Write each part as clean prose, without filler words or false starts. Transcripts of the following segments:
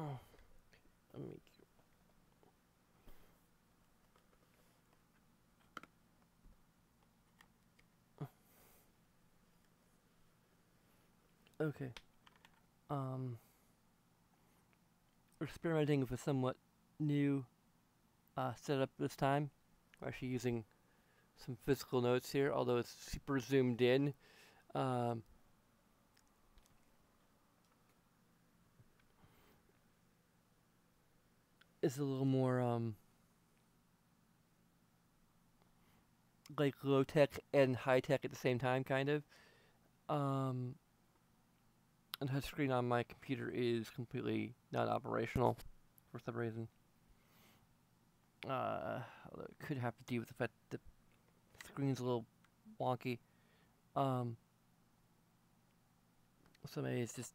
Oh, let me. Okay. We're experimenting with a somewhat new setup this time. We're actually using some physical notes here, although it's super zoomed in. Um, it's a little more like low tech and high tech at the same time, kind of. And touchscreen on my computer is completely not operational for some reason. Although it could have to do with the fact that the screen's a little wonky. Um, so maybe it's just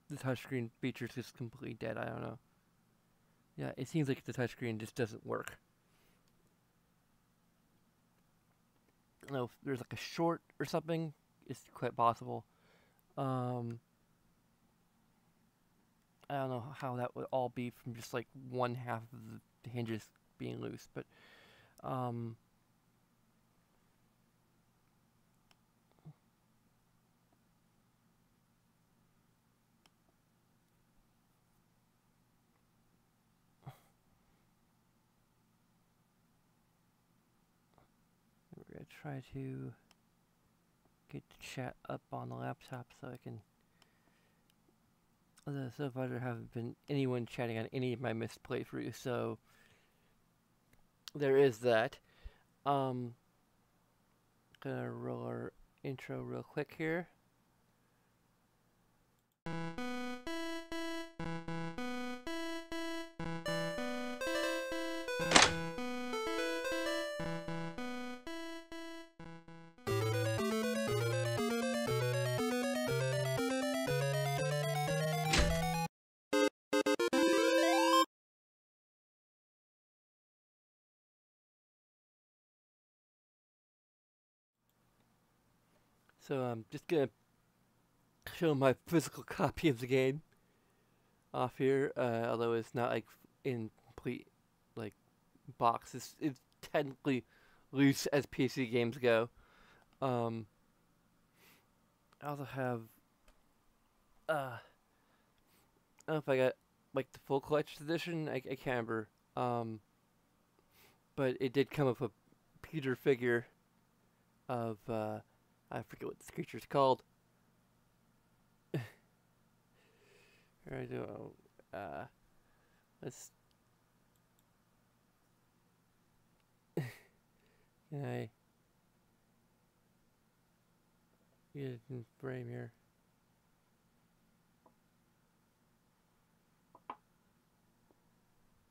the touchscreen feature's just completely dead. I don't know. Yeah, it seems like the touchscreen just doesn't work. I don't know if there's like a short or something. It's quite possible. Um, I don't know how that would all be from just like one half of the hinges being loose, but um, we're gonna try to get the chat up on the laptop so I can. So far there haven't been anyone chatting on any of my MYST playthroughs, so there is that. Um, gonna roll our intro real quick here. So I'm just gonna show my physical copy of the game off here, although it's not like in complete like box. It's technically loose as PC games go. I also have I don't know if I got like the full collector's edition. I can't remember. But it did come with a Peter figure of I forget what this creature's called. I do. Let's. Can I get it in frame here?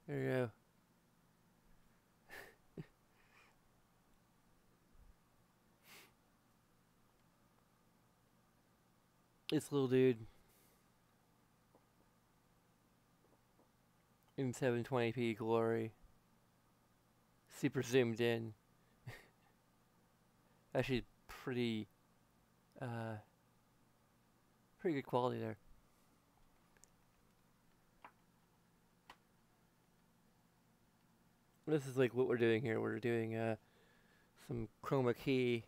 There you go. This little dude in 720p glory, super zoomed in. Actually, uh, pretty good quality there. This is like what we're doing here. We're doing some chroma key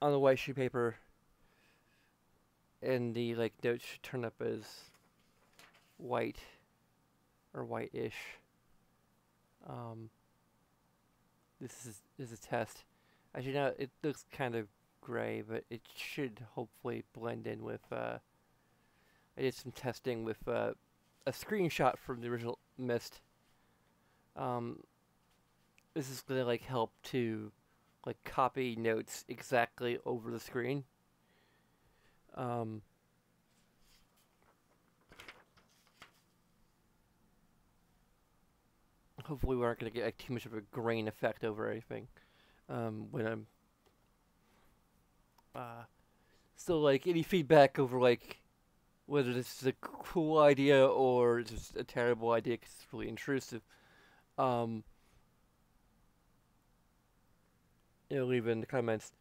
on the white sheet paper, and the like notes should turn up as white or white-ish. This is a test. As you know, it looks kind of gray, but it should hopefully blend in with. I did some testing with a screenshot from the original MYST. This is gonna like help to like copy notes exactly over the screen. Hopefully we aren't gonna get like too much of a grain effect over everything when I'm so like any feedback over like whether this is a cool idea or just a terrible idea because it's really intrusive, um, leave it in the comments.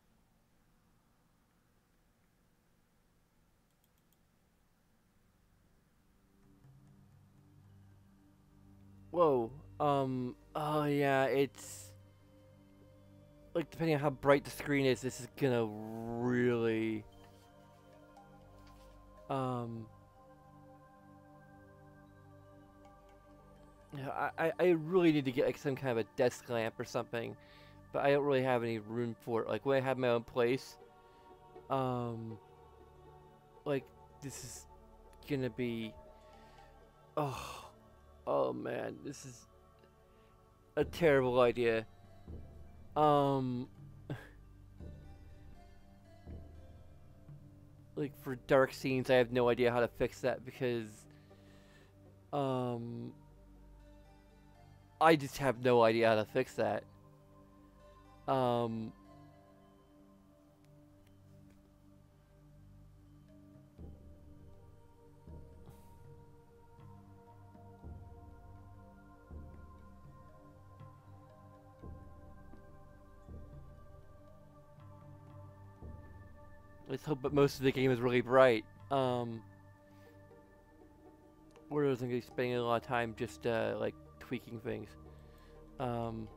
Whoa. Oh yeah, it's like depending on how bright the screen is, this is gonna really um. Yeah, I really need to get like some kind of a desk lamp or something, but I don't really have any room for it. Like when I have my own place, um, like this is gonna be, oh, oh man, this is a terrible idea. Um, like for dark scenes, I have no idea how to fix that because, um, I just have no idea how to fix that. Um, let's hope that most of the game is really bright. Or I was gonna be spending a lot of time just like tweaking things. Um,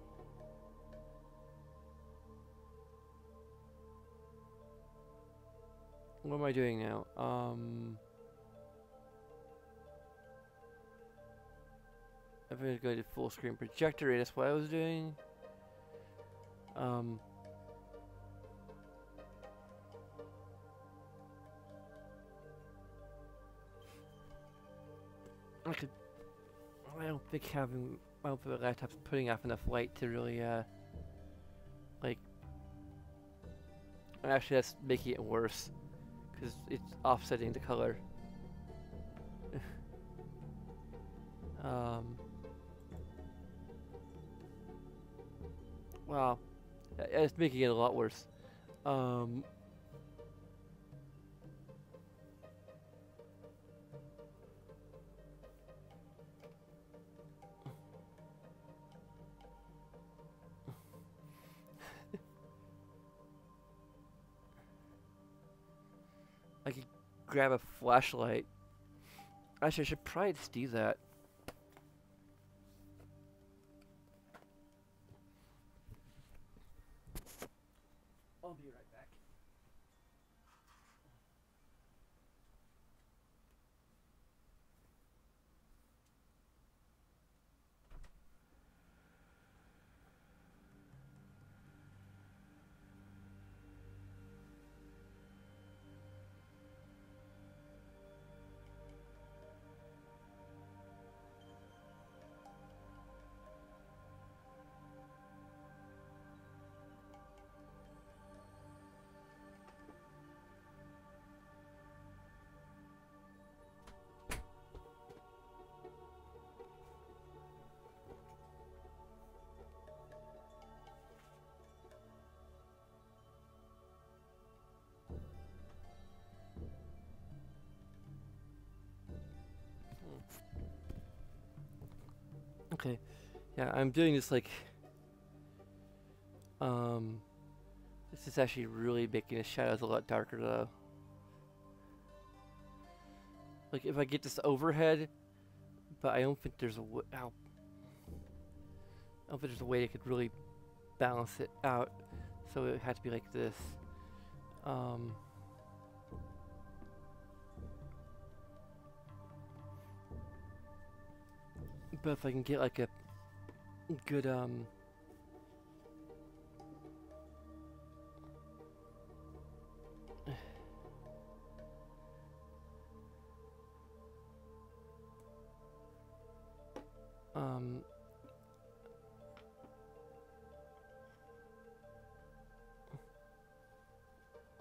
what am I doing now? I'm gonna go to full screen projector, and that's what I was doing. Um, I could. I don't think having. I don't think the laptop's putting off enough light to really like. Actually, that's making it worse because it's offsetting the color. um. Wow, it's making it a lot worse. Um. I could grab a flashlight. Actually, I should probably just do that. I'll be right back. Okay, yeah, I'm doing this like, this is actually really making the shadows a lot darker though. Like if I get this overhead, but I don't think there's a I don't think there's a way I could really balance it out, so it had to be like this. Um, but if I can get like a good um,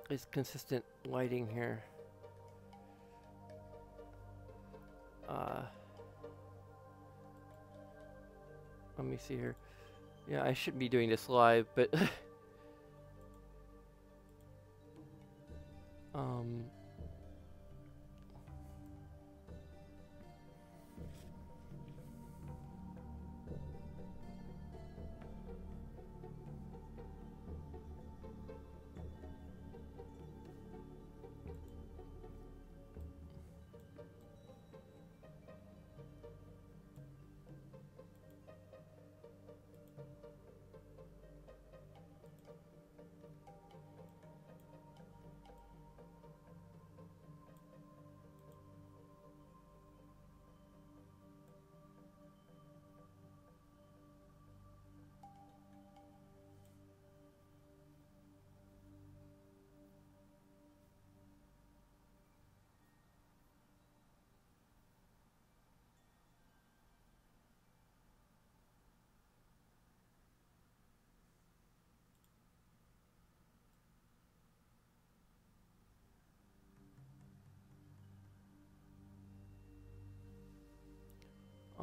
it's consistent lighting here. Let me see here. Yeah, I shouldn't be doing this live, but um,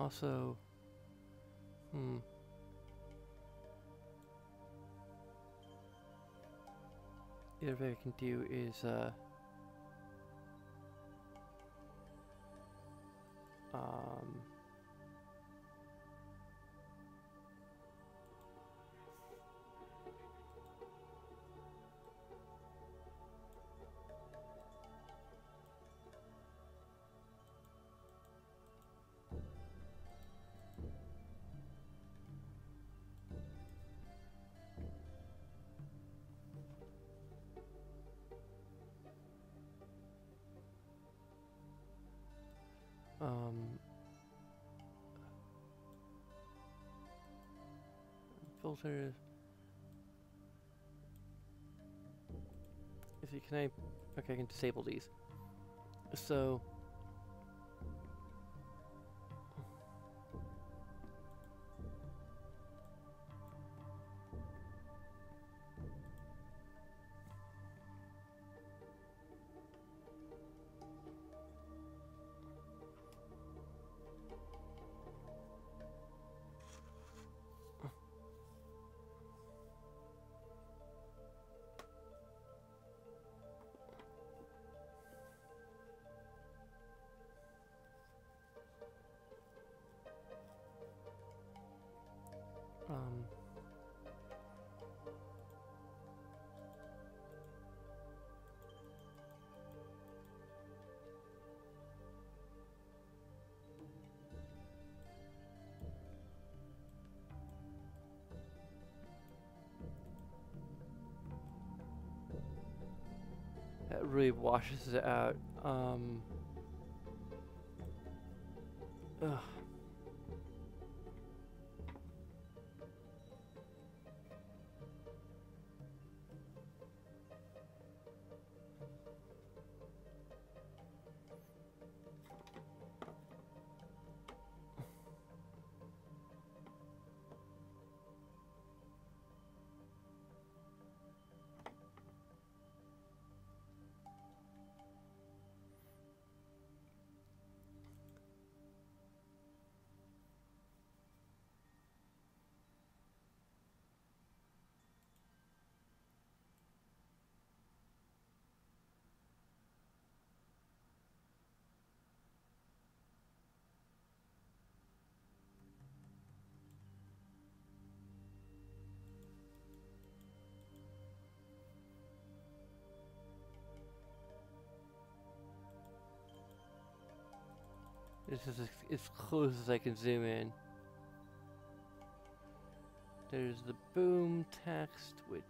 Also, the other thing I can do is, filters. Is it, can I, okay, I can disable these. So, that really washes it out. Ugh. This is as close as I can zoom in. There's the boom text, which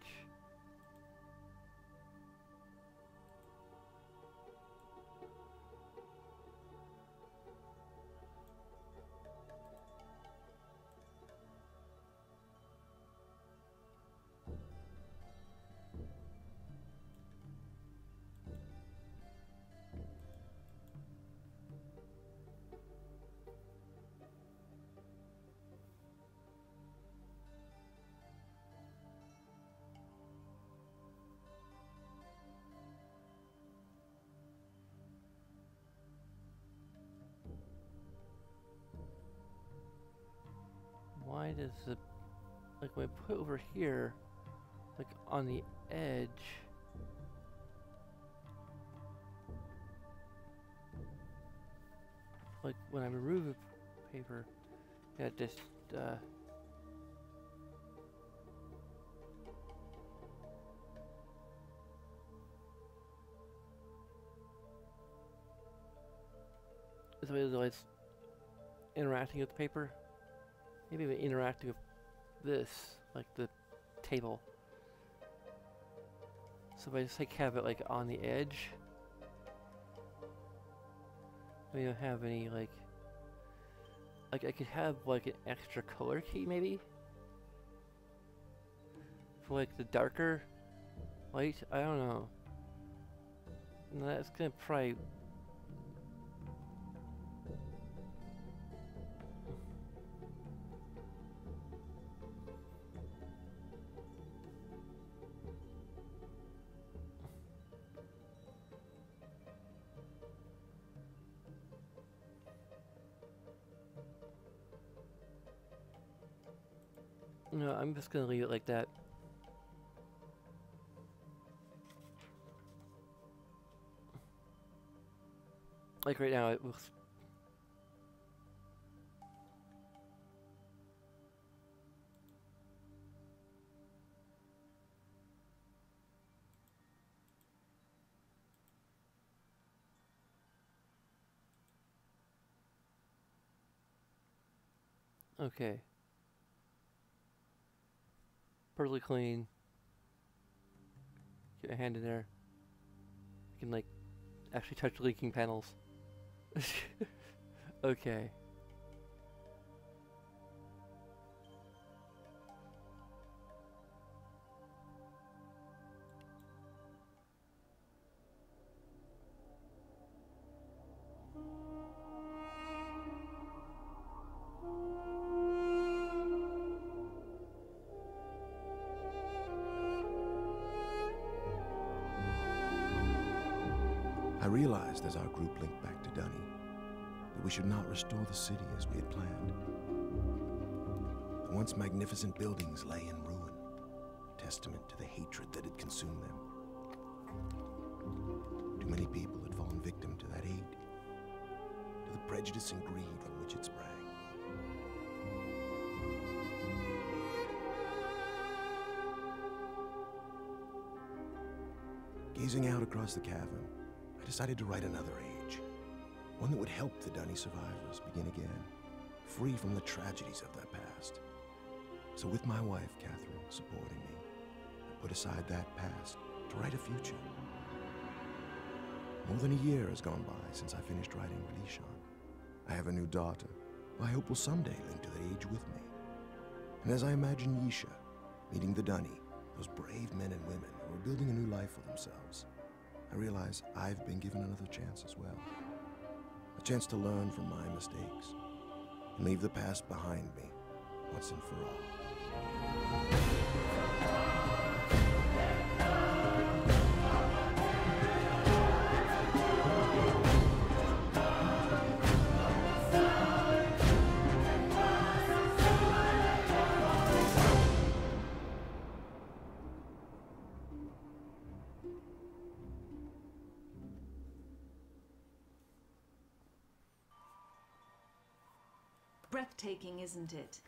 why does the, like when I put over here, like on the edge, like when I remove the paper, yeah, just is the way that it's interacting with the paper. Maybe even interacting with this, like the table. So if I just like have it like on the edge, we don't have any like I could have like an extra color key maybe for like the darker light. I don't know. And that's gonna probably. No, I'm just gonna leave it like that. Like right now, it looks. Okay. Perfectly clean. Get my hand in there. I can, like, actually touch leaking panels. Okay. I realized as our group linked back to Dunny that we should not restore the city as we had planned. The once magnificent buildings lay in ruin, testament to the hatred that had consumed them. Too many people had fallen victim to that hate, to the prejudice and greed from which it sprang. Gazing out across the cavern, I decided to write another age, one that would help the Dunny survivors begin again, free from the tragedies of their past. So with my wife, Catherine, supporting me, I put aside that past to write a future. More than a year has gone by since I finished writing Relishon. I have a new daughter, who I hope will someday link to that age with me. And as I imagine Yisha meeting the Dunny, those brave men and women who are building a new life for themselves, I realize I've been given another chance as well. A chance to learn from my mistakes and leave the past behind me once and for all. Breathtaking, isn't it?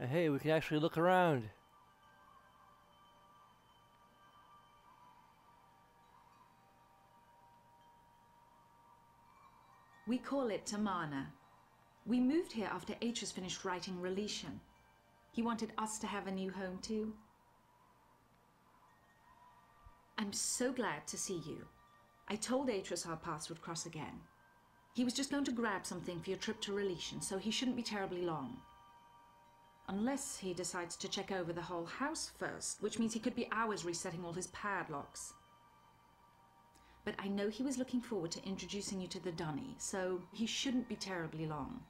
Hey, we can actually look around. We call it Tamana. We moved here after Atris finished writing Relishon. He wanted us to have a new home too. I'm so glad to see you. I told Atris our paths would cross again. He was just going to grab something for your trip to Relishon, so he shouldn't be terribly long. Unless he decides to check over the whole house first, which means he could be hours resetting all his padlocks. But I know he was looking forward to introducing you to the Dunny, so he shouldn't be terribly long.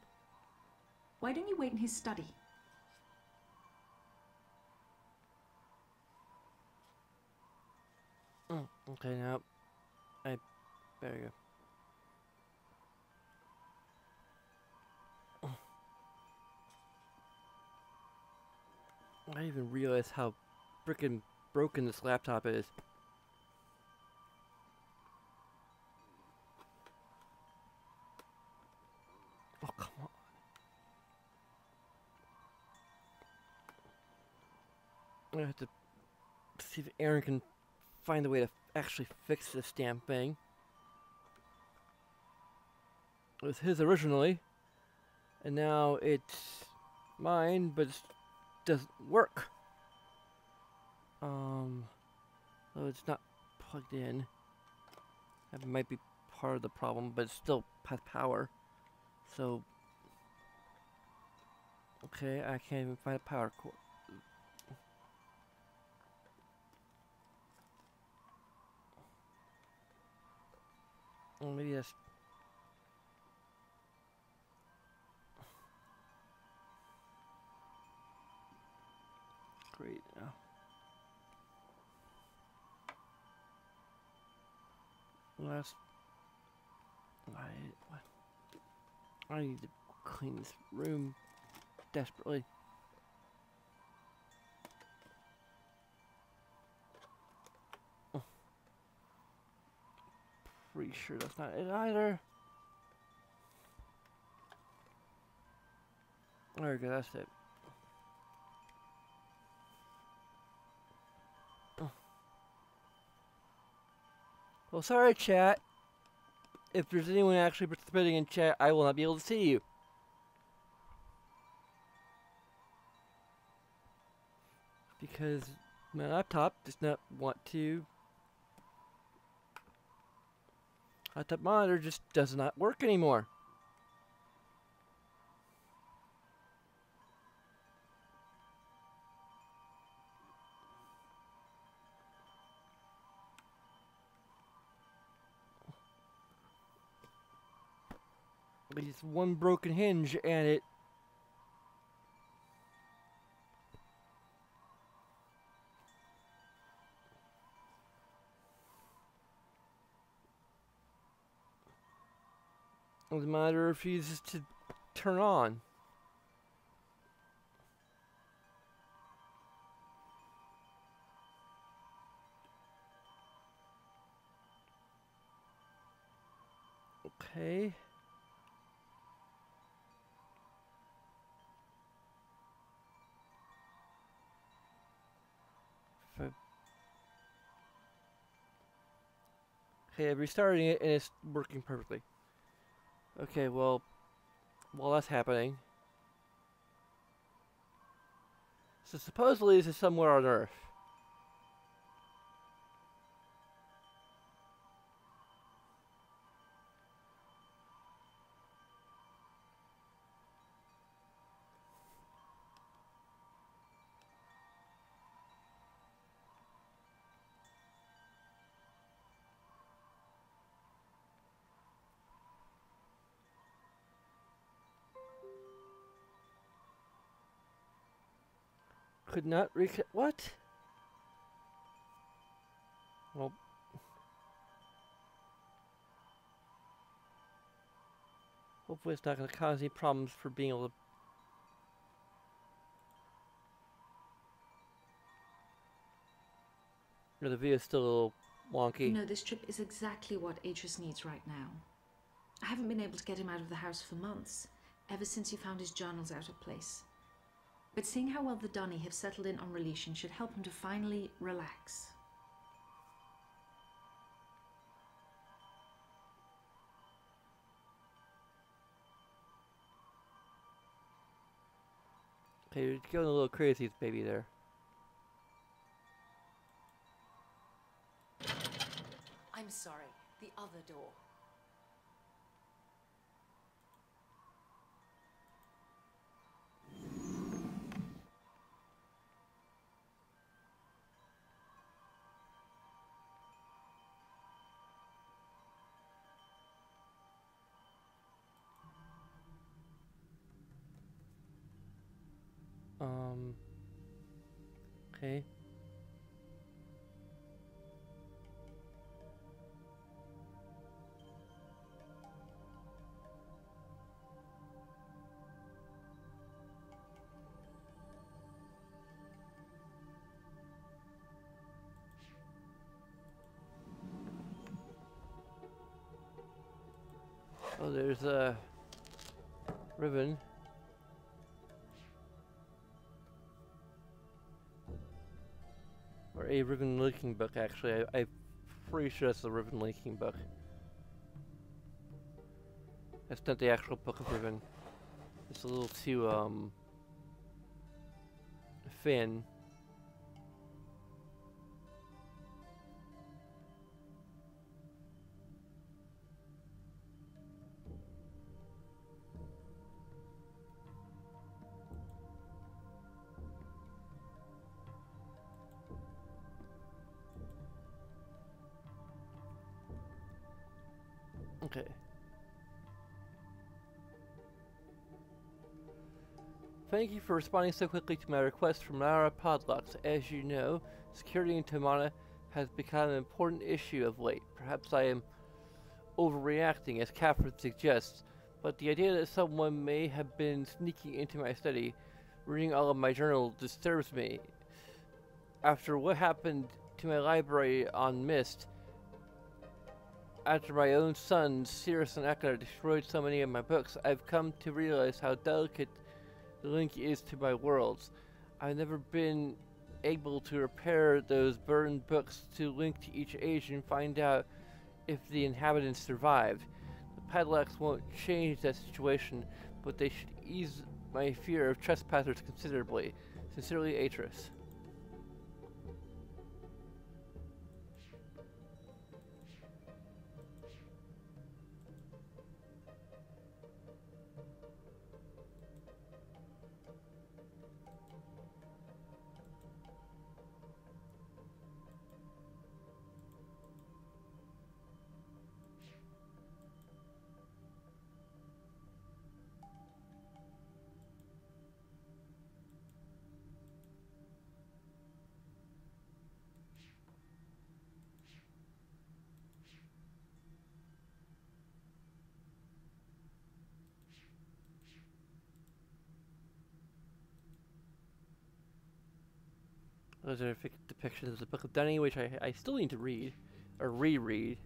Why don't you wait in his study? Okay, now I better go. I didn't even realize how freaking broken this laptop is. Oh, come on. I have to see if Aaron can find a way to actually fix this damn thing. It was his originally, and now it's mine, but it doesn't work. So it's not plugged in. That might be part of the problem, but it still has power. So, okay, I can't even find a power cord. Oh, maybe that's great. Well, that's what? I need to clean this room desperately. Oh. Pretty sure that's not it either. There we go, that's it. Oh. Well, sorry, chat. If there's anyone actually participating in chat, I will not be able to see you. Because my laptop does not want to. Laptop monitor just does not work anymore. It's one broken hinge and it the monitor refuses to turn on. Okay. Okay, I'm restarting it and it's working perfectly. Okay, well, while that's happening. So supposedly this is somewhere on Earth. Could not what? Well, hopefully it's not going to cause any problems for being able to. The video is still a little wonky. You know, this trip is exactly what Atreus needs right now. I haven't been able to get him out of the house for months, ever since he found his journals out of place. But seeing how well the Dunny have settled in on Relation should help him to finally relax. Okay, you're going a little crazy, baby, there. I'm sorry, the other door. Okay. Oh, there's a ribbon. Or a ribbon linking book, actually. I'm pretty sure it's the ribbon linking book. That's not the actual book of ribbon. It's a little too, thin. Okay. Thank you for responding so quickly to my request for Mara Podlocks. As you know, security in Tamana has become an important issue of late. Perhaps I am overreacting, as Catherine suggests, but the idea that someone may have been sneaking into my study, reading all of my journal, disturbs me. After what happened to my library on MYST, after my own sons, Sirius and Ekka, destroyed so many of my books, I've come to realize how delicate the link is to my worlds. I've never been able to repair those burned books to link to each age and find out if the inhabitants survived. The padlocks won't change that situation, but they should ease my fear of trespassers considerably. Sincerely, Atris. Those are depictions of the Book of Dunny, which I still need to read, or reread.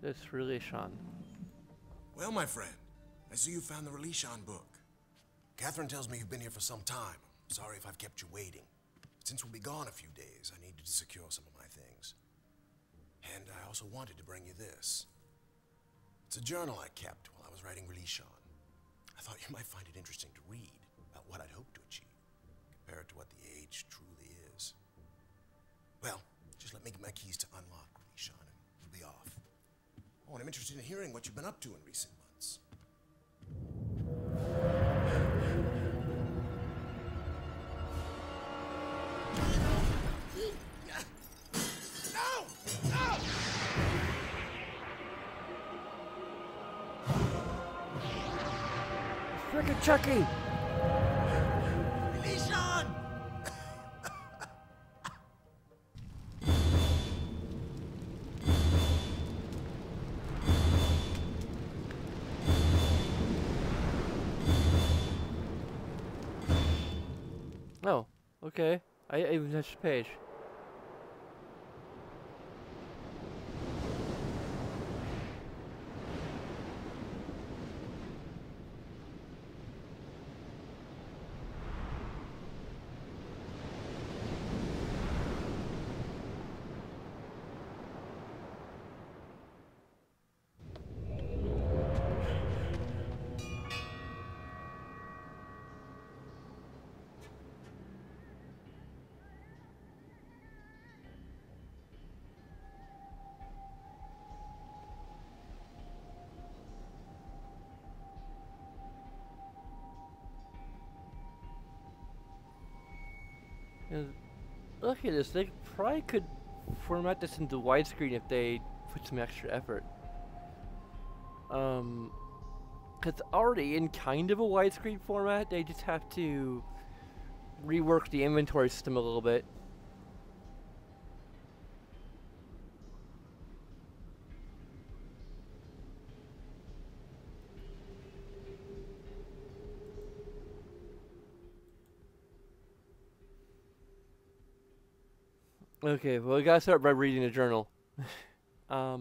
This relation. Well, my friend, I see you found the Relishon book. Catherine tells me you've been here for some time. Sorry if I've kept you waiting. Since we'll be gone a few days, I needed to secure some of my things. And I also wanted to bring you this. It's a journal I kept while I was writing Relishon. I thought you might find it interesting to read about what I'd hoped to achieve, compared to what the age truly is. Well, just let me get my keys to unlock Relishon and we'll be off. Oh, and I'm interested in hearing what you've been up to in recent months. No! No! Frickin' Chucky! Relishon! Oh, okay. I even touched the page. And look at this, they probably could format this into widescreen if they put some extra effort. It's already in kind of a widescreen format, they just have to rework the inventory system a little bit. Okay, well, we gotta start by reading the journal. I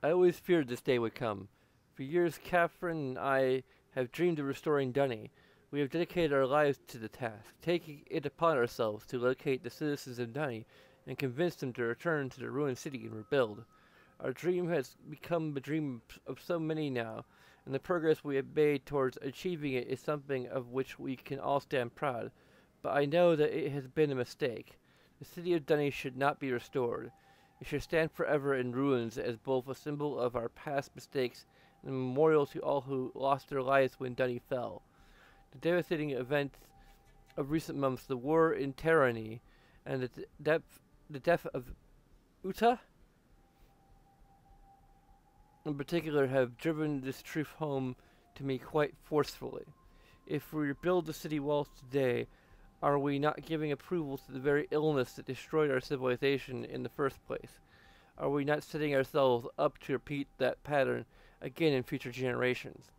always feared this day would come. For years, Catherine and I have dreamed of restoring Dunny. We have dedicated our lives to the task, taking it upon ourselves to locate the citizens of Dunny and convince them to return to the ruined city and rebuild. Our dream has become the dream of so many now, and the progress we have made towards achieving it is something of which we can all stand proud. But I know that it has been a mistake. The city of Dunny should not be restored. It should stand forever in ruins as both a symbol of our past mistakes and a memorial to all who lost their lives when Dunny fell. The devastating events of recent months, the war in Tyranny, and the death of Uta, in particular, have driven this truth home to me quite forcefully. If we rebuild the city walls today, are we not giving approval to the very illness that destroyed our civilization in the first place? Are we not setting ourselves up to repeat that pattern again in future generations?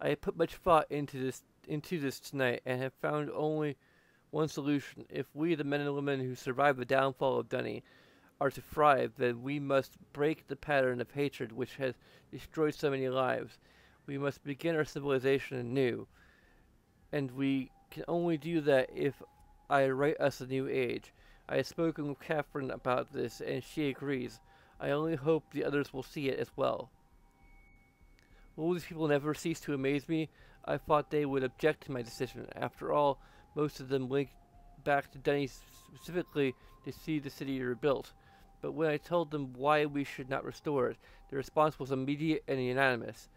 I have put much thought into this tonight and have found only one solution. If we, the men and women who survived the downfall of Dunny, are to thrive, then we must break the pattern of hatred which has destroyed so many lives. We must begin our civilization anew, and we can only do that if I write us a new age. I have spoken with Catherine about this, and she agrees. I only hope the others will see it as well. Will these people never cease to amaze me? I thought they would object to my decision. After all, most of them link back to Dunny specifically to see the city rebuilt. But when I told them why we should not restore it, the response was immediate and unanimous.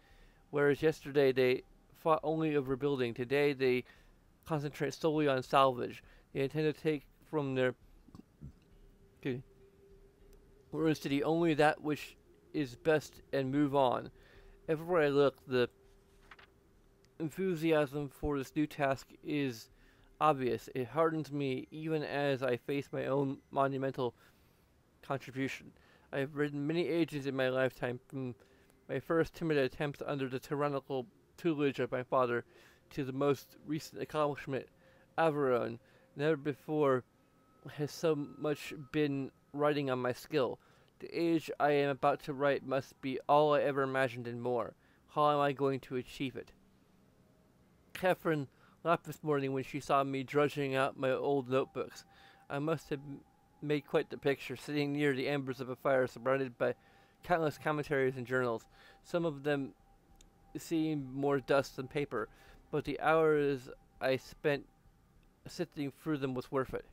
Whereas yesterday they thought only of rebuilding, today they concentrate solely on salvage. They intend to take from their ruined city only that which is best and move on. Everywhere I look, the enthusiasm for this new task is obvious. It hardens me even as I face my own monumental contribution. I have ridden many ages in my lifetime, from my first timid attempts under the tyrannical tutelage of my father to the most recent accomplishment, Averon. Never before has so much been riding on my skill. The age I am about to write must be all I ever imagined and more. How am I going to achieve it? Catherine laughed this morning when she saw me drudging out my old notebooks. I must have made quite the picture, sitting near the embers of a fire surrounded by countless commentaries and journals. Some of them seemed more dust than paper, but the hours I spent sifting through them was worth it.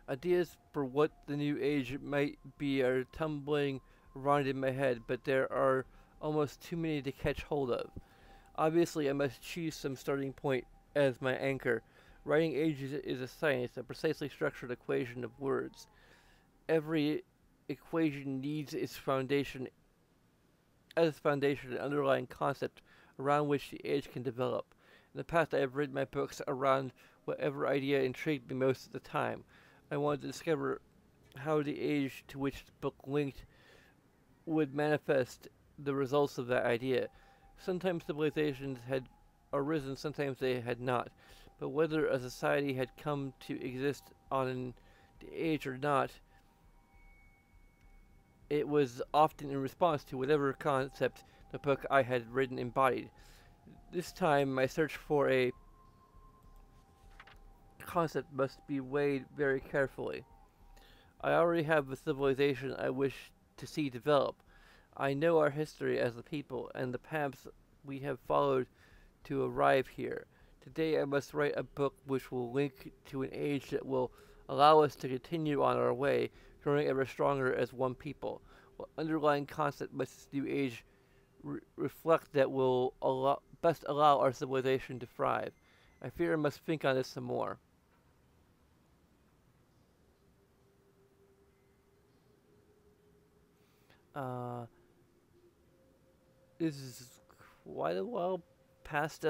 Ideas for what the new age might be are tumbling around in my head, but there are almost too many to catch hold of. Obviously, I must choose some starting point as my anchor. Writing ages is a science, a precisely structured equation of words. Every equation needs its foundation, an underlying concept around which the age can develop. In the past, I have written my books around whatever idea intrigued me most at the time. I wanted to discover how the age to which the book linked would manifest the results of that idea. Sometimes civilizations had arisen, sometimes they had not. But whether a society had come to exist on the age or not, it was often in response to whatever concept the book I had written embodied. This time, my search for a concept must be weighed very carefully. I already have the civilization I wish to see develop. I know our history as a people and the paths we have followed to arrive here. Today I must write a book which will link to an age that will allow us to continue on our way, growing ever stronger as one people. What underlying concept must this new age reflect that will best allow our civilization to thrive? I fear I must think on this some more. This is quite a while past,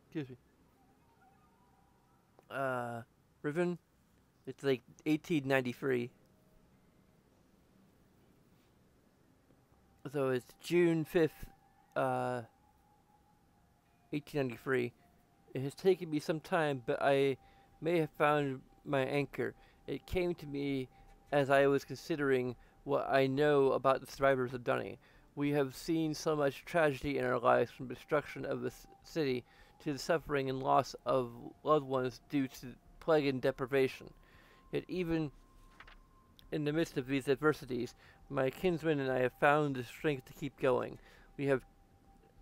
excuse me, Riven. It's like 1893. So it's June 5th, 1893. It has taken me some time, but I may have found my anchor. It came to me as I was considering what I know about the survivors of Dunny. We have seen so much tragedy in our lives, from destruction of the city to the suffering and loss of loved ones due to plague and deprivation. Yet even in the midst of these adversities, my kinsman and I have found the strength to keep going. We have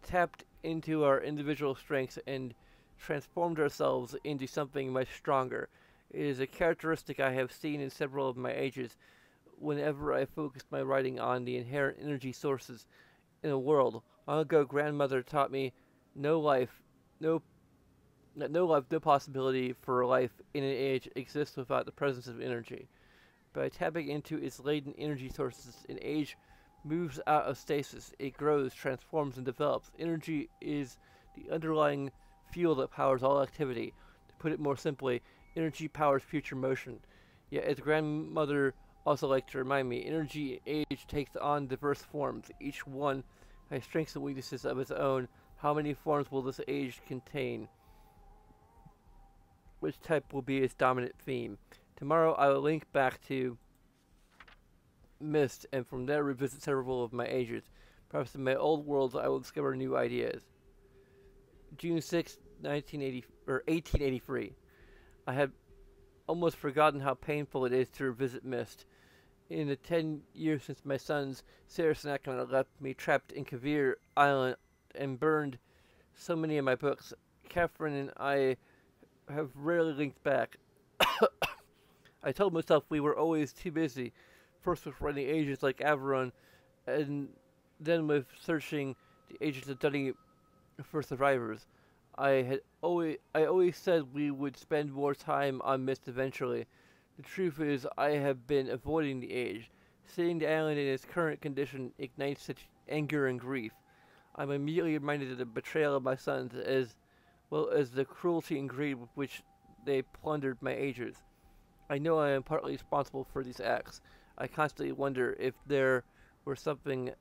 tapped into our individual strengths and transformed ourselves into something much stronger. It is a characteristic I have seen in several of my ages whenever I focused my writing on the inherent energy sources in the world. Long ago, grandmother taught me no life, no no possibility for life in an age exists without the presence of energy. By tapping into its latent energy sources, an age moves out of stasis. It grows, transforms, and develops. Energy is the underlying fuel that powers all activity. To put it more simply, energy powers future motion. Yet, as grandmother also liked to remind me, energy age takes on diverse forms. Each one has strengths and weaknesses of its own. How many forms will this age contain? Which type will be its dominant theme? Tomorrow I will link back to MYST, and from there revisit several of my ages. Perhaps in my old worlds I will discover new ideas. June 6, 1883. I had almost forgotten how painful it is to revisit MYST. In the 10 years since my sons, Sarah and Ackman left me trapped in Kavir Island and burned so many of my books, Catherine and I have rarely linked back. I told myself we were always too busy, first with writing ages like Averon, and then with searching the ages of Dunning for survivors. I always said we would spend more time on MYST eventually. The truth is, I have been avoiding the age. Seeing the island in its current condition ignites such anger and grief. I'm immediately reminded of the betrayal of my sons, as well as the cruelty and greed with which they plundered my ages. I know I am partly responsible for these acts. I constantly wonder if there were something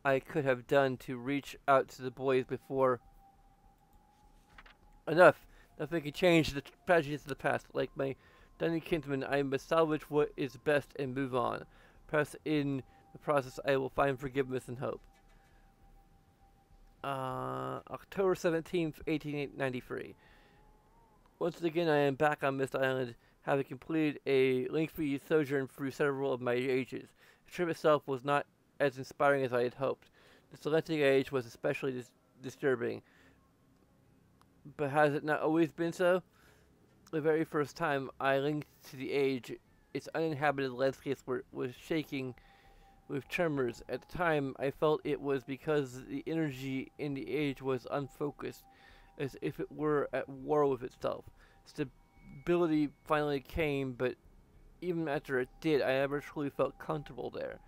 I could have done to reach out to the boys before. Enough! Nothing can change the tragedies of the past. Like my Dunning kinsman, I must salvage what is best and move on. Perhaps in the process I will find forgiveness and hope. October 17th, 1893. Once again, I am back on MYST Island, having completed a lengthy sojourn through several of my ages. The trip itself was not as inspiring as I had hoped. The Celestic age was especially disturbing. But has it not always been so? The very first time I linked to the age, its uninhabited landscapes was shaking with tremors. At the time, I felt it was because the energy in the age was unfocused, as if it were at war with itself. Stability finally came, but even after it did, I never truly felt comfortable there.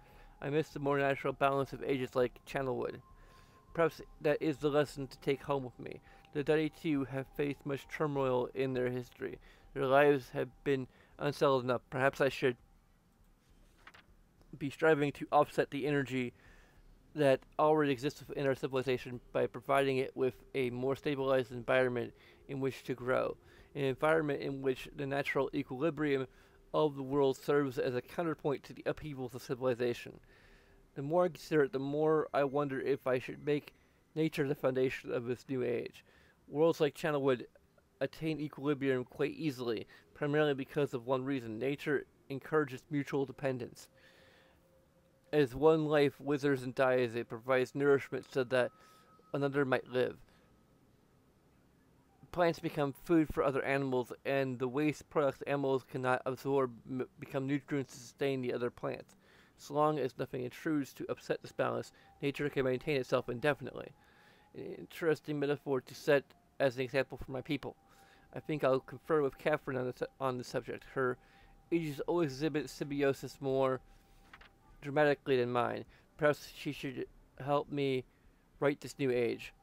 I missed the more natural balance of ages like Channelwood. Perhaps that is the lesson to take home with me. The Duddy too have faced much turmoil in their history. Their lives have been unsettled enough. Perhaps I should be striving to offset the energy that already exists within our civilization by providing it with a more stabilized environment in which to grow. An environment in which the natural equilibrium of the world serves as a counterpoint to the upheavals of civilization. The more I consider it, the more I wonder if I should make nature the foundation of this new age. Worlds like Channelwood attain equilibrium quite easily, primarily because of one reason. Nature encourages mutual dependence. As one life withers and dies, it provides nourishment so that another might live. Plants become food for other animals, and the waste products animals cannot absorb become nutrients to sustain the other plants. So long as nothing intrudes to upset this balance, nature can maintain itself indefinitely. An interesting metaphor to set as an example for my people. I think I'll confer with Catherine on the subject. Her ages always exhibit symbiosis more dramatically than mine. Perhaps she should help me write this new age.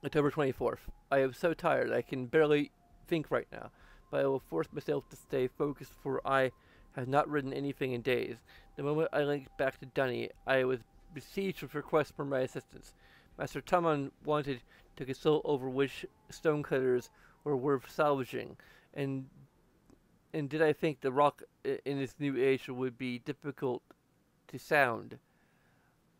October 24th. I am so tired I can barely think right now, but I will force myself to stay focused, for I have not written anything in days. The moment I linked back to Dunny, I was besieged with requests for my assistance. Master Taman wanted to consult over which stonecutters were worth salvaging, and did I think the rock in this new age would be difficult to sound.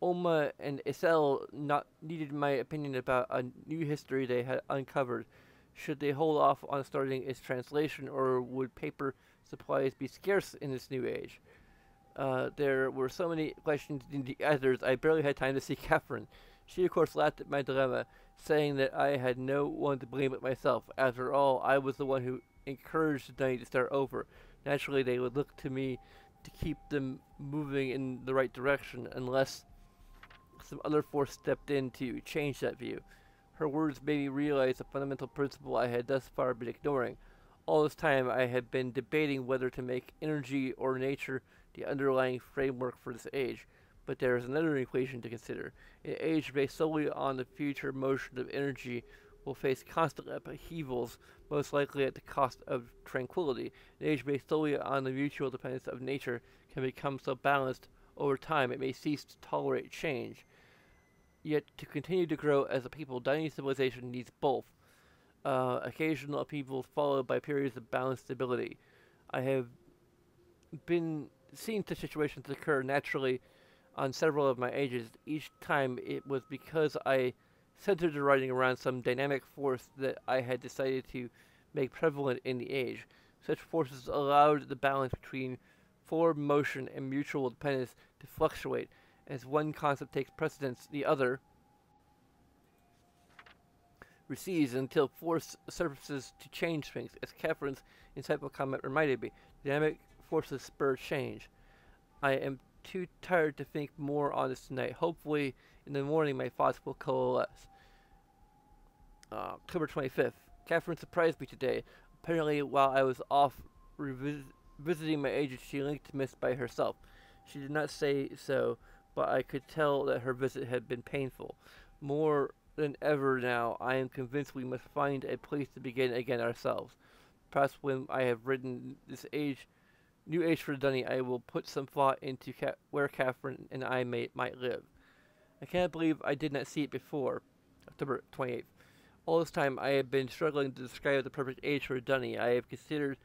Oma and Exile not needed my opinion about a new history they had uncovered. Should they hold off on starting its translation, or would paper supplies be scarce in this new age? There were so many questions in the others, I barely had time to see Catherine. She, of course, laughed at my dilemma, saying that I had no one to blame but myself. After all, I was the one who encouraged the Dunny to start over. Naturally, they would look to me to keep them moving in the right direction, unless some other force stepped in to change that view. Her words made me realize a fundamental principle I had thus far been ignoring. All this time I had been debating whether to make energy or nature the underlying framework for this age. But there is another equation to consider. An age based solely on the future motion of energy will face constant upheavals, most likely at the cost of tranquility. An age based solely on the mutual dependence of nature can become so balanced over time it may cease to tolerate change. Yet, to continue to grow as a people, Dunny civilization needs both. Occasional upheavals followed by periods of balanced stability. I have been seeing such situations occur naturally on several of my ages. Each time it was because I centered the writing around some dynamic force that I had decided to make prevalent in the age. Such forces allowed the balance between forward motion and mutual dependence to fluctuate. As one concept takes precedence, the other recedes until force surfaces to change things. As Catherine's insightful comment reminded me, dynamic forces spur change. I am too tired to think more on this tonight. Hopefully, in the morning, my thoughts will coalesce. October 25th. Catherine surprised me today. Apparently, while I was off visiting my agent, she linked MYST by herself. She did not say so, but I could tell that her visit had been painful. More than ever now, I am convinced we must find a place to begin again ourselves. Perhaps when I have written this new age for Dunny, I will put some thought into where Catherine and I might live. I cannot believe I did not see it before. October 28th. All this time, I have been struggling to describe the perfect age for Dunny. I have considered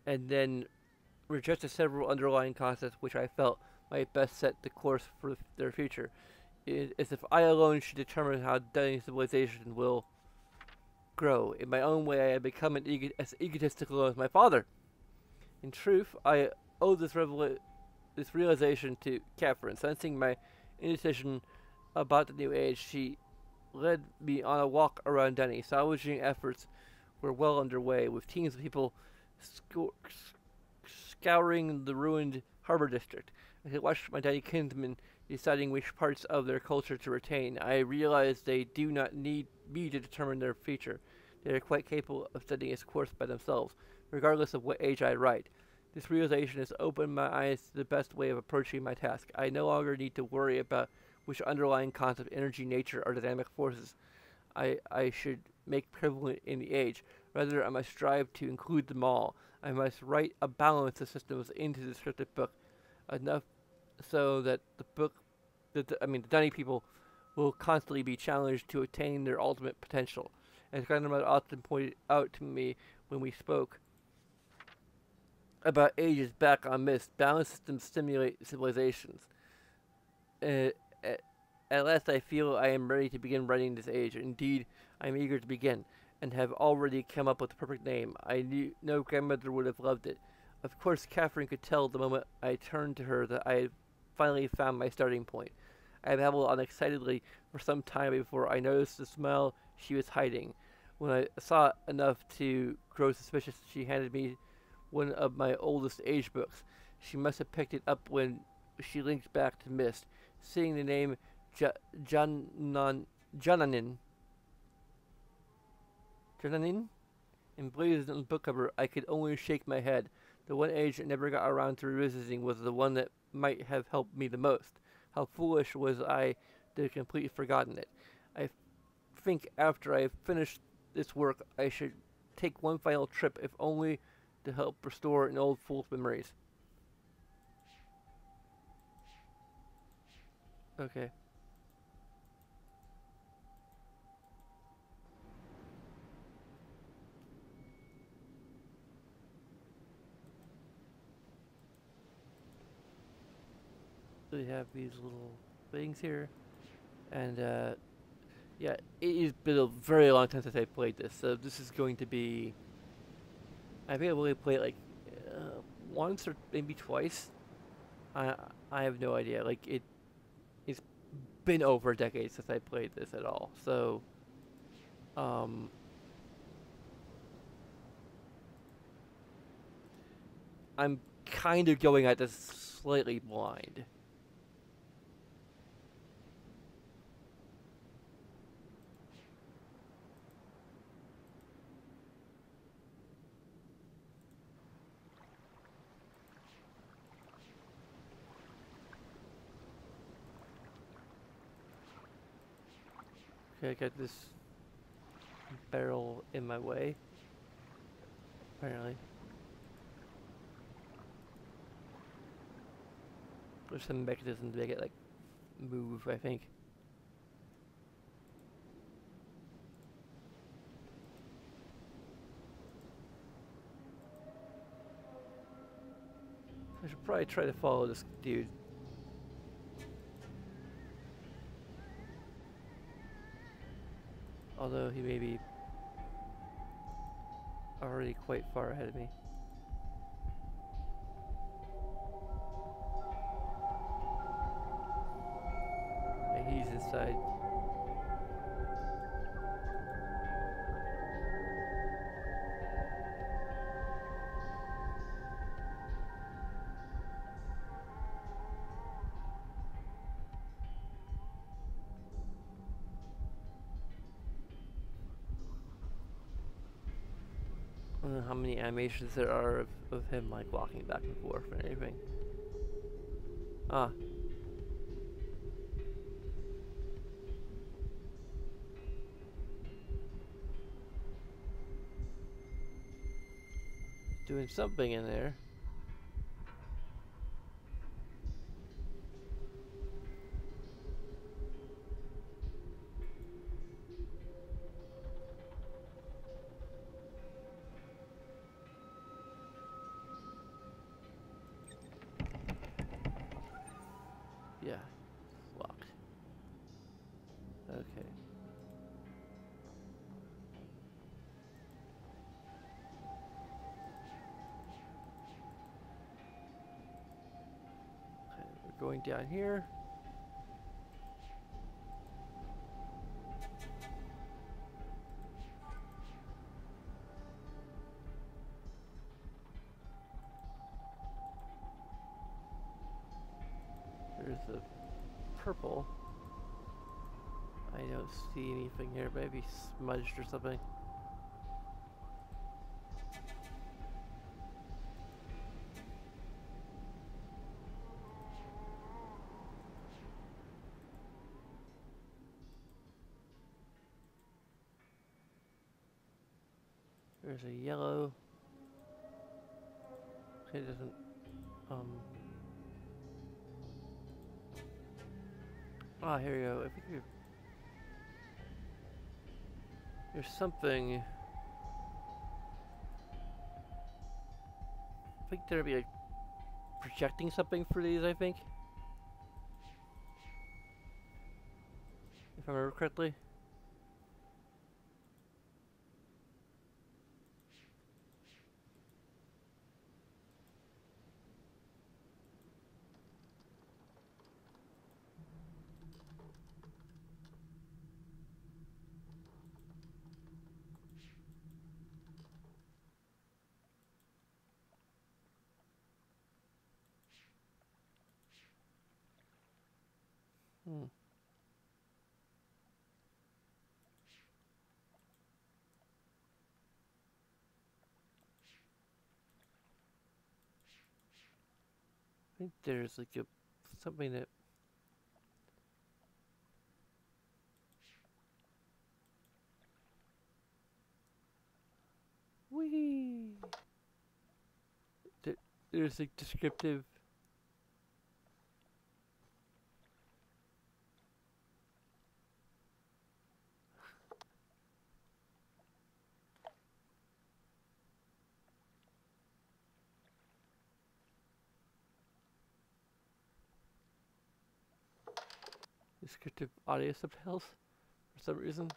and then rejected several underlying concepts which I felt might best set the course for their future. It is as if I alone should determine how Dunny civilization will grow. In my own way, I have become as egotistical as my father. In truth, I owe this realization to Catherine. Sensing my indecision about the new age, she led me on a walk around Dunny. Salvaging efforts were well underway, with teams of people scouring the ruined harbor district. I could watch my Dunny kinsmen deciding which parts of their culture to retain. I realized they do not need me to determine their future. They are quite capable of setting its course by themselves, regardless of what age I write. This realization has opened my eyes to the best way of approaching my task. I no longer need to worry about which underlying concept, energy, nature, or dynamic forces I should make prevalent in the age. Rather, I must strive to include them all. I must write a balance of systems into the scripted book, enough so that the Dunny people will constantly be challenged to attain their ultimate potential. As grandmother often pointed out to me when we spoke about ages back on MYST, balance systems stimulate civilizations. At last I feel I am ready to begin writing this age. Indeed, I am eager to begin, and have already come up with the perfect name. I know grandmother would have loved it. Of course, Catherine could tell the moment I turned to her that I had finally found my starting point. I babbled on excitedly for some time before I noticed the smile she was hiding. When I saw enough to grow suspicious, she handed me one of my oldest age books. She must have picked it up when she linked back to MYST. Seeing the name Jananin emblazoned on the book cover, I could only shake my head. The one age I never got around to revisiting was the one that might have helped me the most. How foolish was I to have completely forgotten it. I think after I have finished this work, I should take one final trip, if only to help restore an old fool's memories. Okay. So we have these little things here, and yeah, it's been a very long time since I played this, so this is going to be. I think I've only played it like once or maybe twice. I I have no idea. Like it's been over a decade since I played this at all. So um, I'm kind of going at this slightly blind. Okay, I got this barrel in my way, apparently. There's some mechanism to make it like move, I think. I should probably try to follow this dude. Although he may be already quite far ahead of me. And he's inside. I don't know how many animations there are of him like walking back and forth or anything. Ah. Doing something in there. Yeah. Locked. Okay. Okay, we're going down here. There's the purple. I don't see anything here, maybe smudged or something. There's a yellow. Okay, it doesn't, ah, here we go. I think there's something. I think there'll be like projecting something for these, I think. If I remember correctly. Hmm. I think there's like a something that. Whee! There's like descriptive. descriptive audio subtitles for some reason.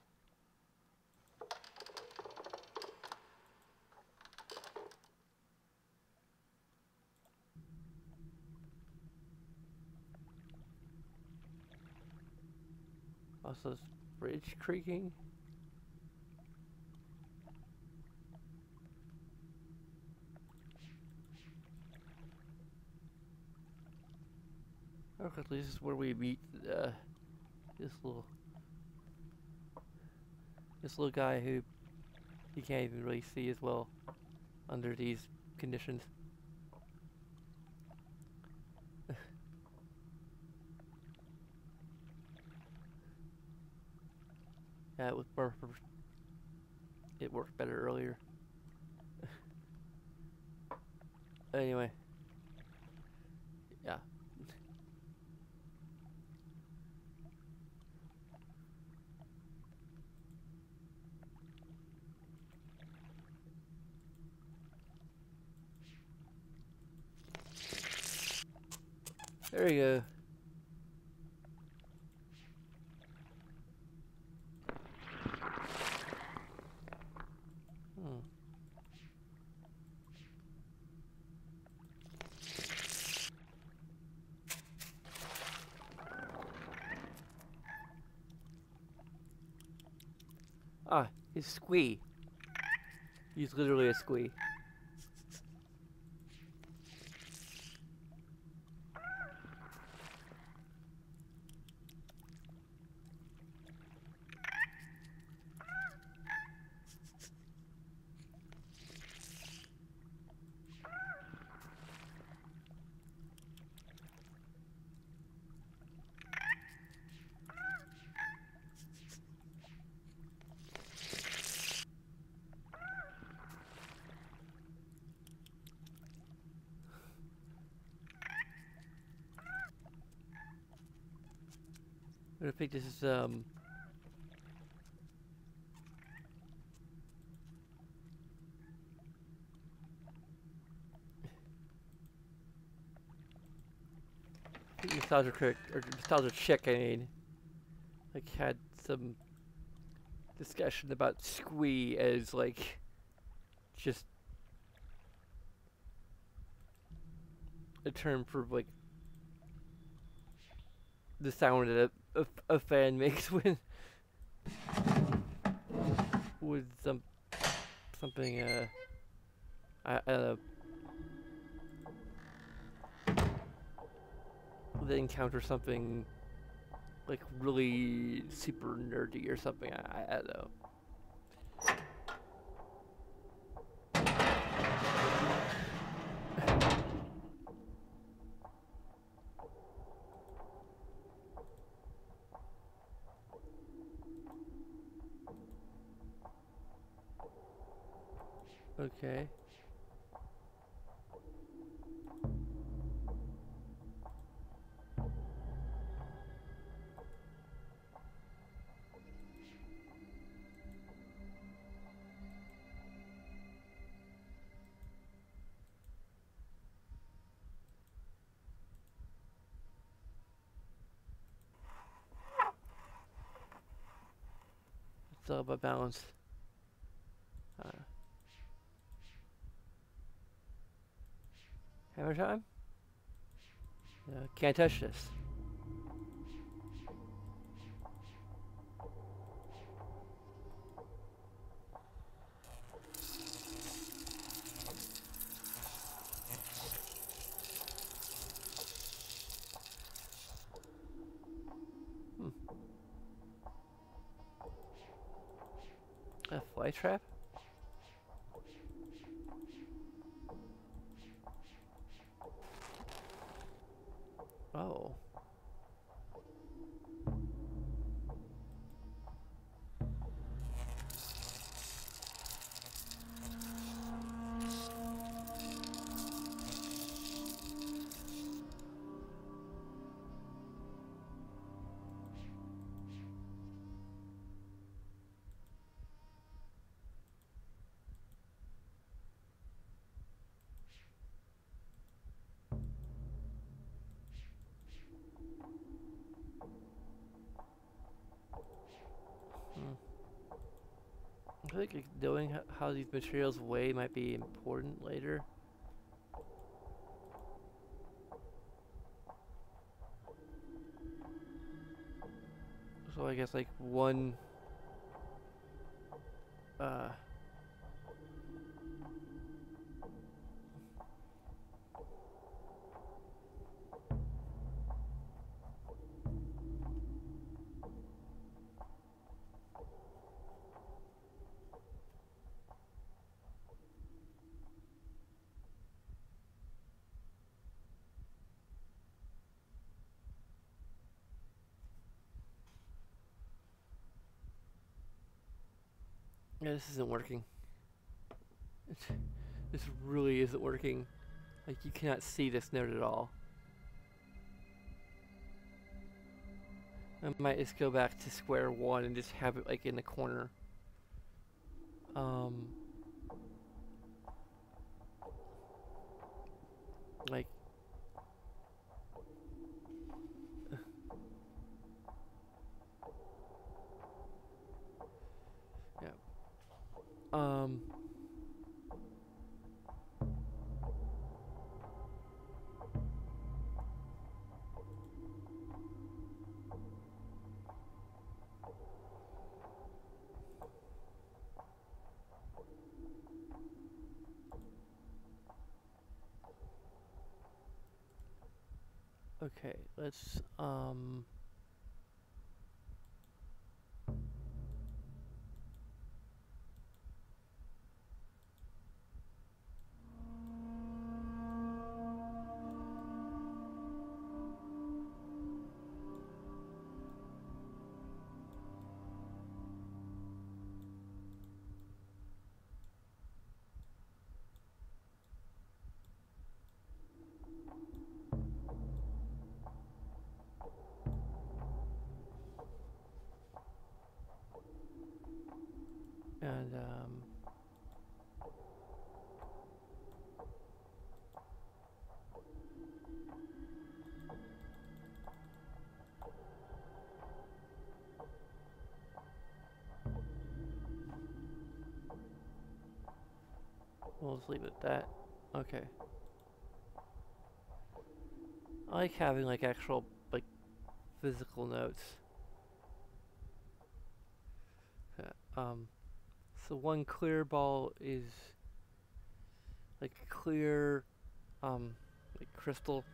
Also, this bridge creaking. Okay, this is where we meet this little guy who you can't even really see as well under these conditions. Yeah, it worked better earlier. Anyway, yeah. There we go. Ah, he's squee. He's literally a squee. I think this is nostalgia critic or nostalgia chick. I mean, like had some discussion about squee as like just a term for like the sound that a fan makes when with something I don't know, they encounter something like really super nerdy or something. I don't know. Okay. It's all about balance. Hammer time? Can't touch this. A fly trap? Oh. feel like knowing how these materials weigh might be important later. So I guess like one yeah, this isn't working. This really isn't working. Like, you cannot see this note at all. I might just go back to square one and just have it like in the corner. Like, yeah. Okay, let's, and, we'll just leave it at that. Okay. I like having like actual like physical notes. So one clear ball is like clear, like crystal.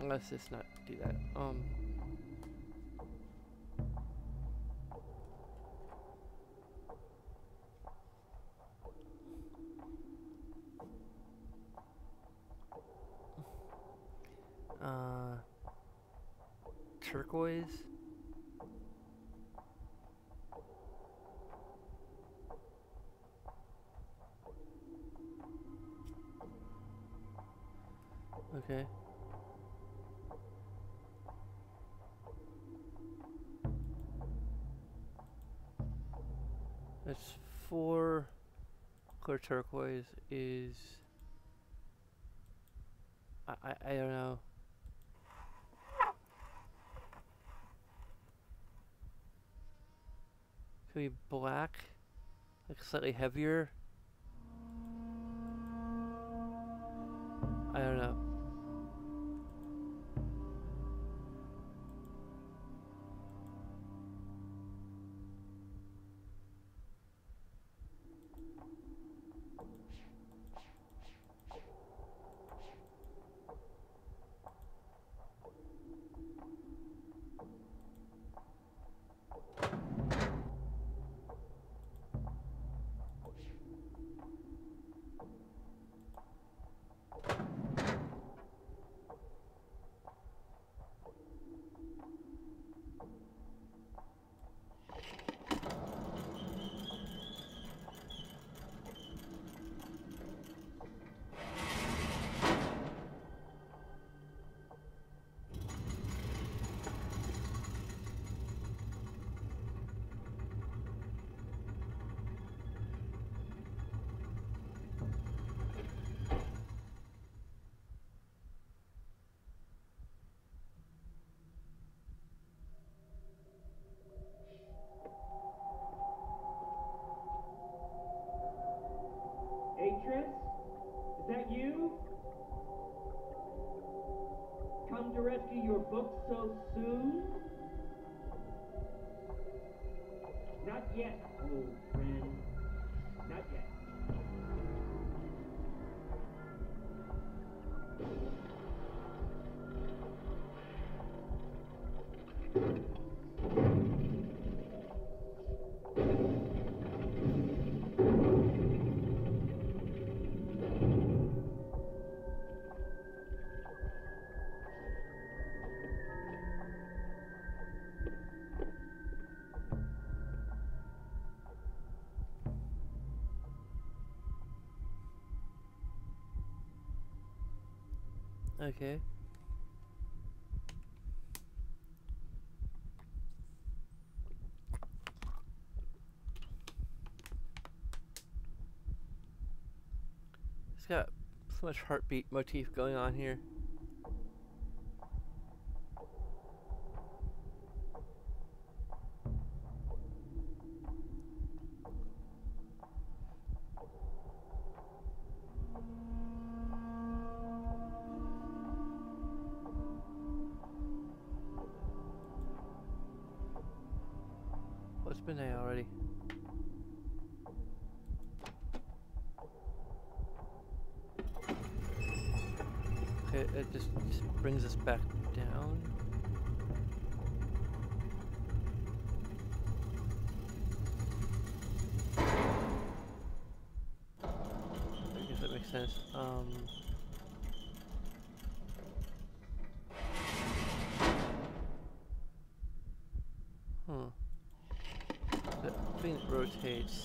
Let's just not do that. Turquoise. Okay. That's 4 clear turquoise is I don't know. Could be black, like slightly heavier. I don't know. book so soon? Not yet, old friend. Not yet. Okay. It's got so much heartbeat motif going on here. What's midnight already? Okay, it just brings us back down. I guess that makes sense. The thing that rotates.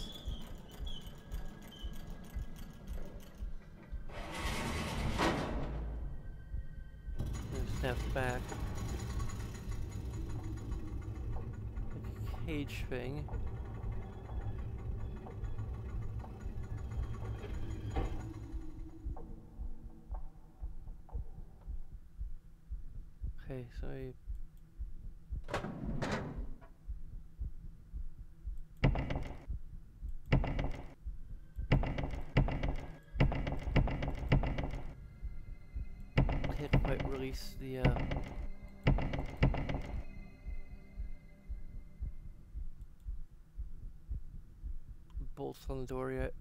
And snaps back. Like a cage thing. Okay, so I can't quite release the bolts on the door yet.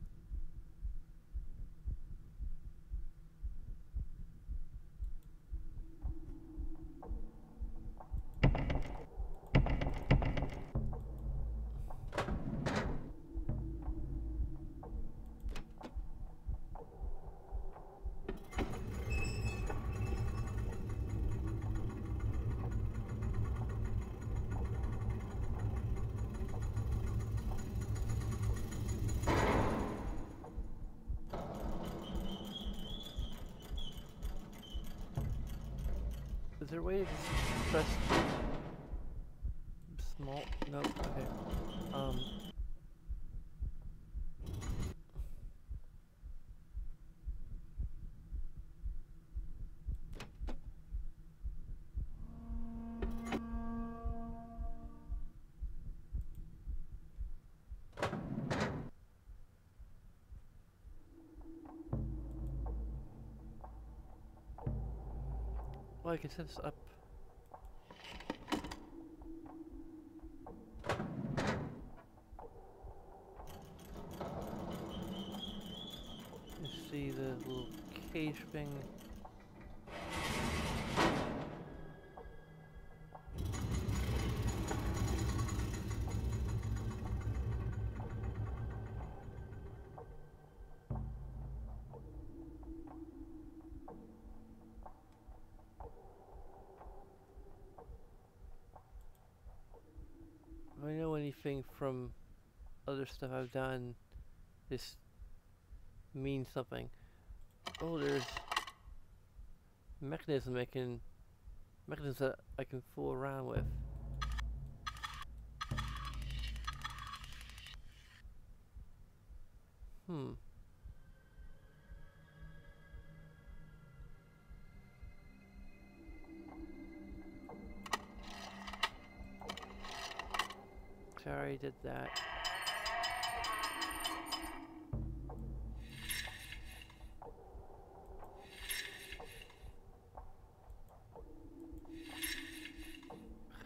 Is there a way to just press small? Nope. Okay. Well, I can set this up. You see the little cage thing. If I know anything from other stuff I've done, this means something. Oh, there's mechanisms that I can fool around with. Sorry, did that.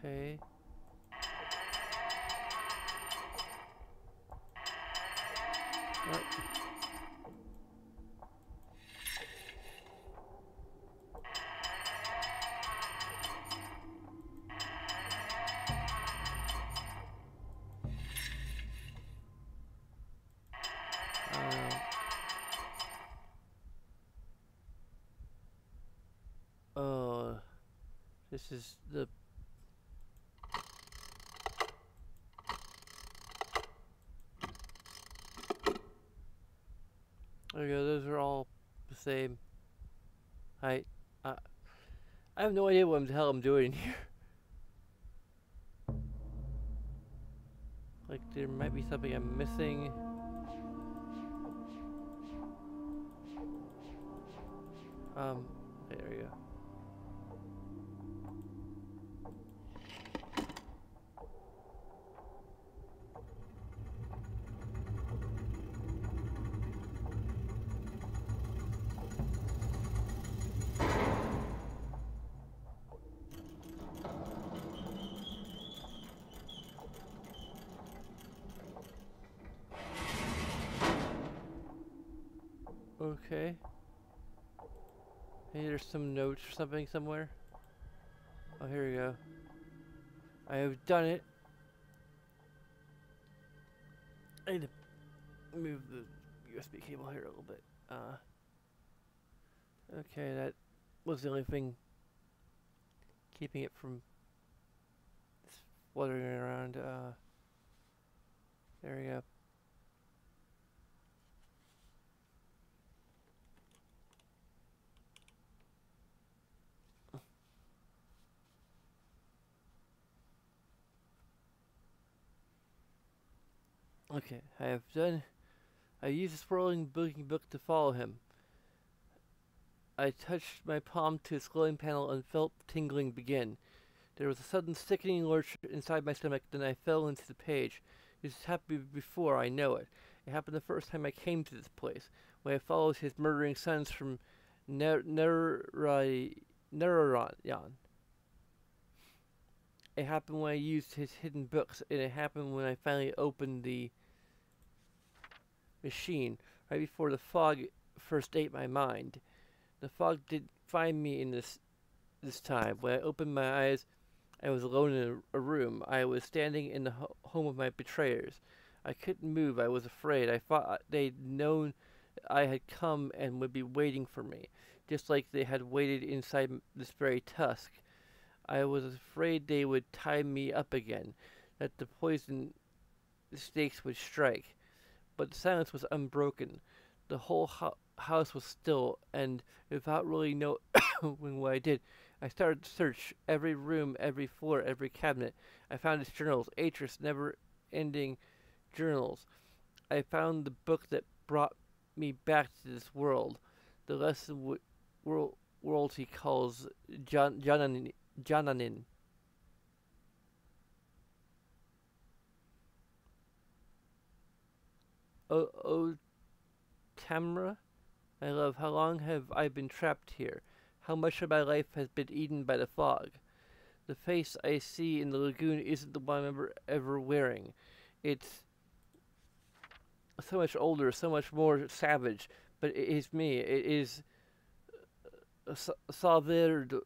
Okay. What? Oh, this is the. There we go. Those are all the same. I, I have no idea what the hell I'm doing here. Like there might be something I'm missing. There we go. Okay. Hey, there's some notes or something somewhere. Oh, here we go. I have done it. I need to move the USB cable here a little bit. Okay, that was the only thing keeping it from fluttering around. There we go. Okay, I used the swirling booking book to follow him. I touched my palm to the scrolling panel and felt tingling begin. There was a sudden sickening lurch inside my stomach, then I fell into the page. This has happened before, I know it. It happened the first time I came to this place, when I followed his murdering sons from Nerarayan. It happened when I used his hidden books, and it happened when I finally opened the machine, right before the fog first ate my mind. The fog did find me in this time. When I opened my eyes, I was alone in a room. I was standing in the home of my betrayers. I couldn't move. I was afraid. I thought they'd known I had come and would be waiting for me, just like they had waited inside this very tusk. I was afraid they would tie me up again, that the poison stakes would strike. But the silence was unbroken. The whole house was still, and without really knowing what I did, I started to search every room, every floor, every cabinet. I found his journals, Atris' never-ending journals. I found the book that brought me back to this world, the lesson world he calls Jananin. Oh, Tamra, my love, how long have I been trapped here? How much of my life has been eaten by the fog? The face I see in the lagoon isn't the one I remember ever wearing. It's so much older, so much more savage, but it is me. It is Savadro.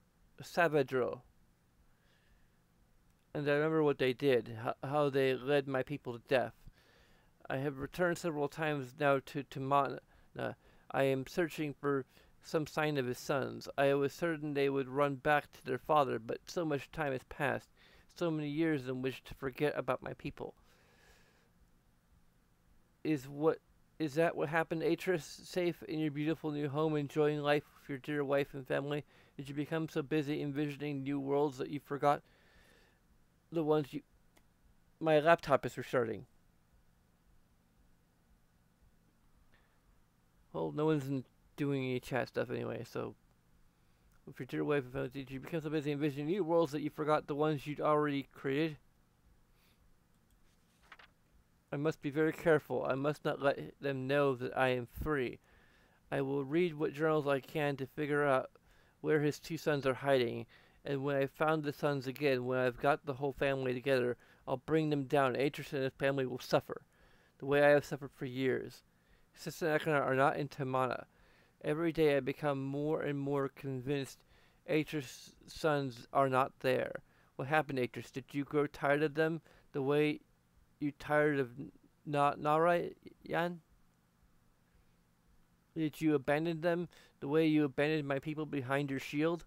And I remember what they did, how they led my people to death. I have returned several times now to Mana. I am searching for some sign of his sons. I was certain they would run back to their father, but so much time has passed, so many years in which to forget about my people. Is that what happened, Atris? Safe in your beautiful new home, enjoying life with your dear wife and family? Did you become so busy envisioning new worlds that you forgot the ones you... My laptop is restarting. Well, no one's doing any chat stuff anyway, so... With your dear wife and family, did you become so busy envisioning new worlds that you forgot the ones you'd already created? I must be very careful. I must not let them know that I am free. I will read what journals I can to figure out where his two sons are hiding, And when I found the sons again, when I've got the whole family together, I'll bring them down. Atreus and his family will suffer, the way I have suffered for years. Sister and Ekana are not in Tamana. Every day I become more and more convinced Atreus' sons are not there. What happened, Atreus? Did you grow tired of them the way you tired of Nara, Yan? Did you abandon them the way you abandoned my people behind your shield?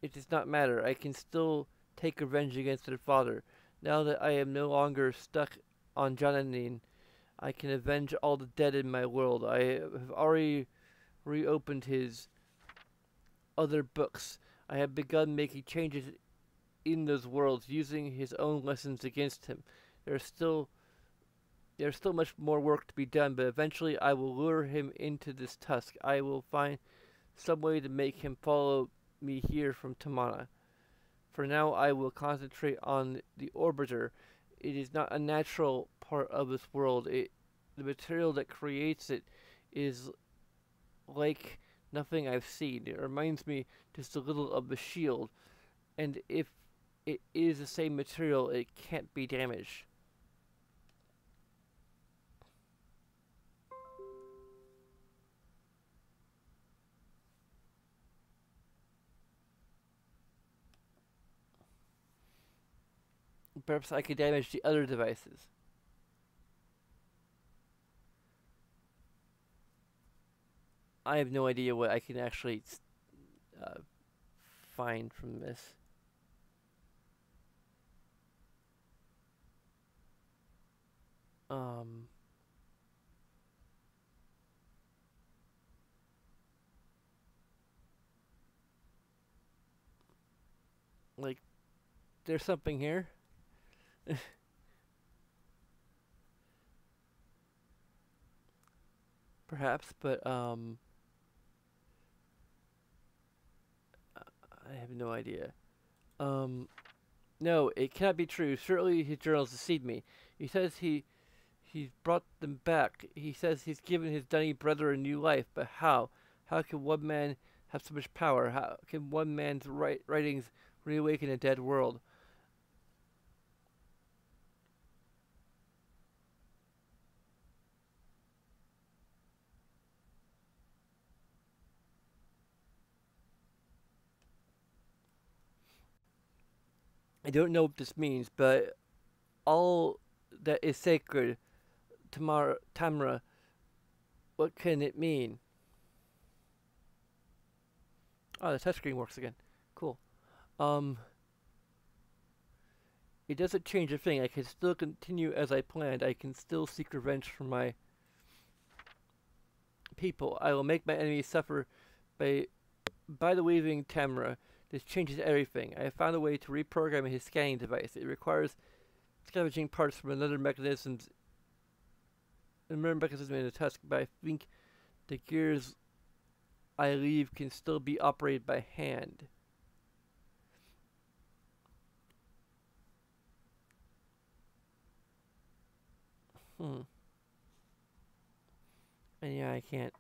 It does not matter. I can still take revenge against their father. Now that I am no longer stuck on Jananin, I can avenge all the dead in my world. I have already reopened his other books. I have begun making changes in those worlds, using his own lessons against him. There's still much more work to be done, but eventually I will lure him into this tusk. I will find some way to make him follow me here from Tamana. For now, I will concentrate on the orbiter. It is not a natural part of this world. The material that creates it is like nothing I've seen. It reminds me just a little of the shield, and if it is the same material, it can't be damaged. Perhaps I could damage the other devices. I have no idea what I can actually find from this. Like, there's something here. Perhaps, but I have no idea. No, it cannot be true. Surely his journals deceived me. He says he's brought them back. He says he's given his Dunny brother a new life, but how? How can one man have so much power? How can one man's writings reawaken a dead world? I don't know what this means, but all that is sacred, Tamra, what can it mean? Oh, the touchscreen works again. Cool. It doesn't change a thing. I can still continue as I planned. I can still seek revenge for my people. I will make my enemies suffer by the weaving Tamra. This changes everything. I have found a way to reprogram his scanning device. It requires scavenging parts from another mechanism in the tusk, but I think the gears I leave can still be operated by hand. And yeah, I can't,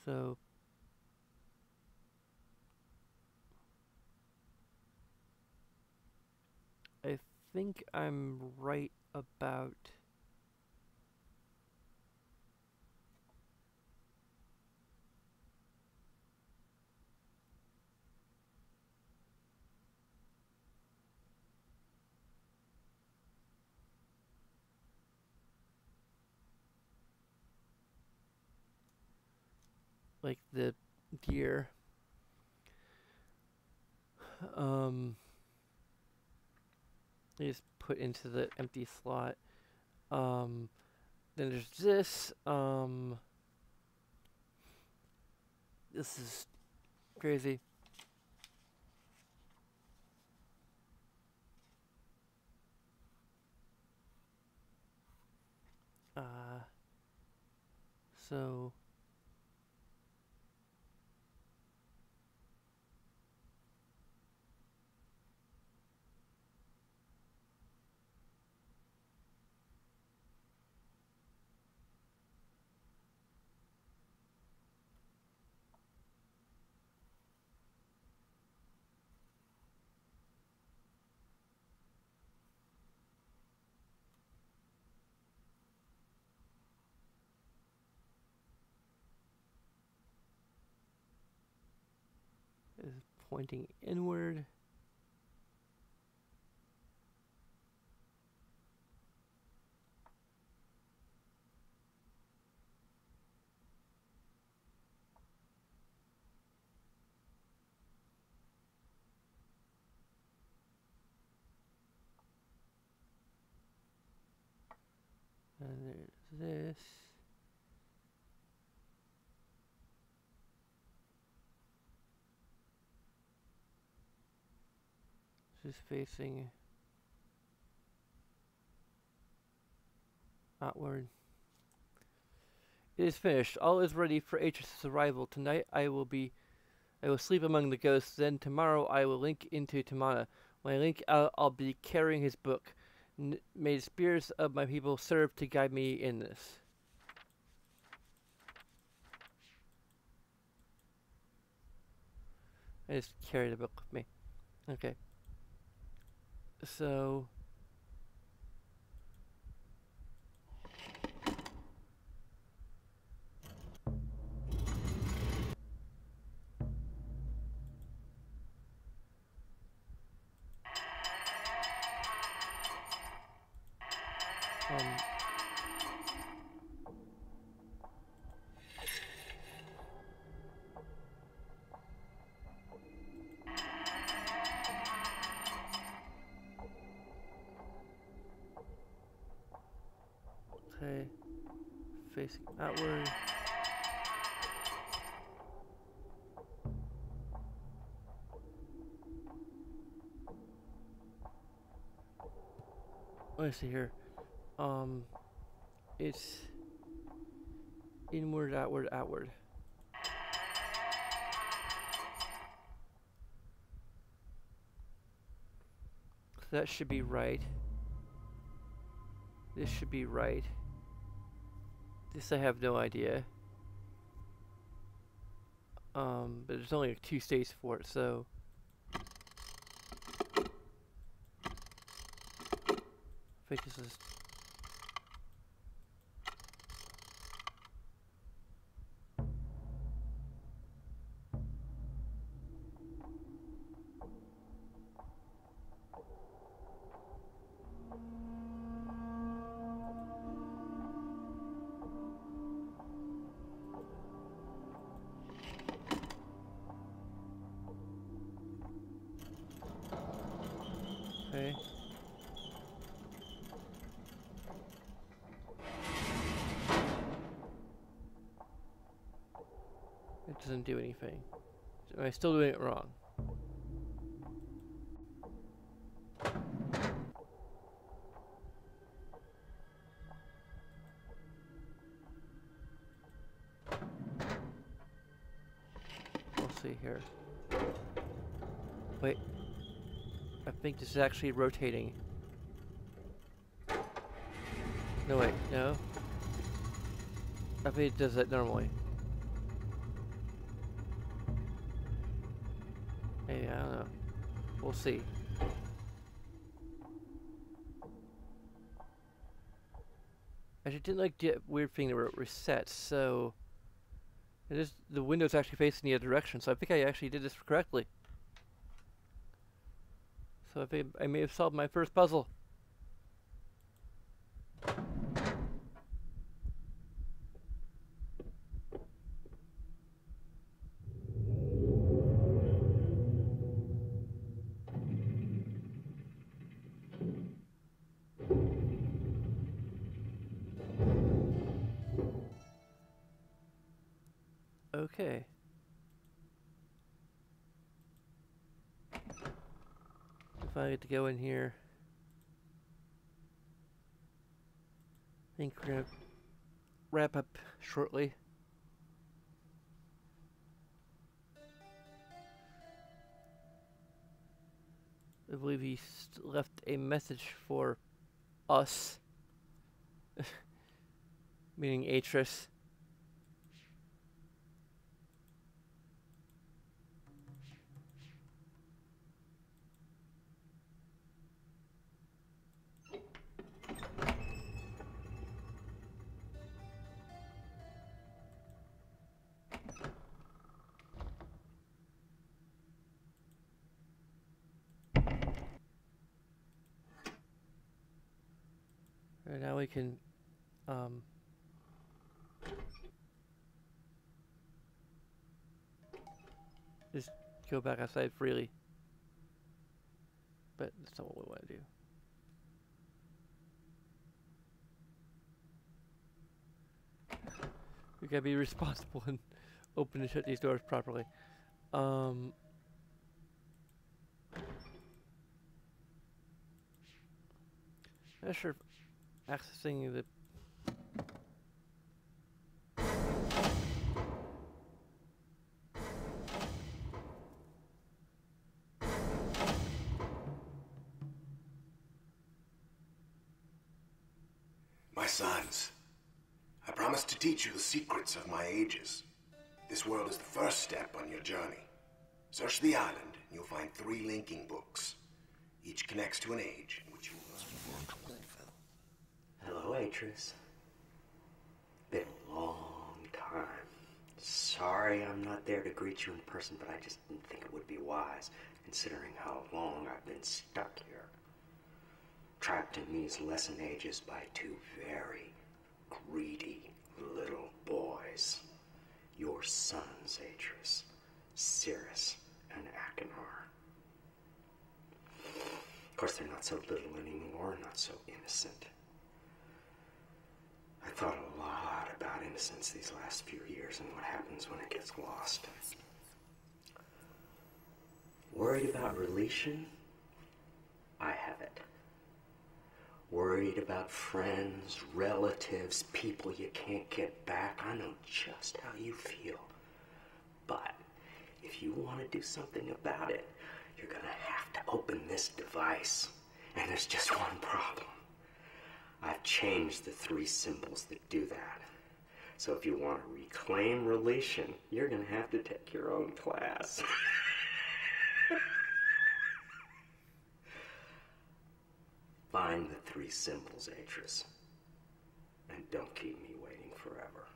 so I think I'm right about like the gear. Just put into the empty slot. Then there's this. This is crazy. So pointing inward. And there's this. This is facing outward. It is finished. All is ready for Atreus' arrival. Tonight I will sleep among the ghosts. Then tomorrow I will link into Tamana. When I link out, I'll be carrying his book. May the spirits of my people serve to guide me in this. I just carry the book with me. Okay. So... Okay, facing outward. Let's see here. It's inward, outward, outward. So that should be right. This should be right. This I have no idea. But there's only like 2 states for it, so I think this is okay. It doesn't do anything. Am I still doing it wrong? We'll see here. Wait. I think this is actually rotating. No, wait, no. I think it does that normally. Maybe, I don't know. We'll see. I just didn't like the weird thing that it resets, so... It is, the window's actually facing the other direction, so I think I actually did this correctly. So I think I may have solved my first puzzle. Okay. If I get to go in here, I think we're gonna wrap up shortly. I believe he left a message for us, meaning Atreus. Alright, now we can, just go back outside freely. But that's not what we want to do. We gotta be responsible and open and shut these doors properly. Not sure if accessing the My sons, I promise to teach you the secrets of my ages. This world is the first step on your journey. Search the island, and you'll find 3 linking books. Each connects to an age in which you will Hello, Atris. Been a long time. Sorry I'm not there to greet you in person, but I just didn't think it would be wise, considering how long I've been stuck here. Trapped in these lesson ages by 2 very greedy little boys. Your sons, Atris, Cirrus, and Achenar. Of course, they're not so little anymore, not so innocent. I thought a lot about innocence these last few years and what happens when it gets lost. Worried about relation? I have it. Worried about friends, relatives, people you can't get back. I know just how you feel. But if you want to do something about it, you're gonna have to open this device. And there's just one problem. I've changed the 3 symbols that do that. So if you want to reclaim relation, you're gonna have to take your own class. Find the 3 symbols, Atris. And don't keep me waiting forever.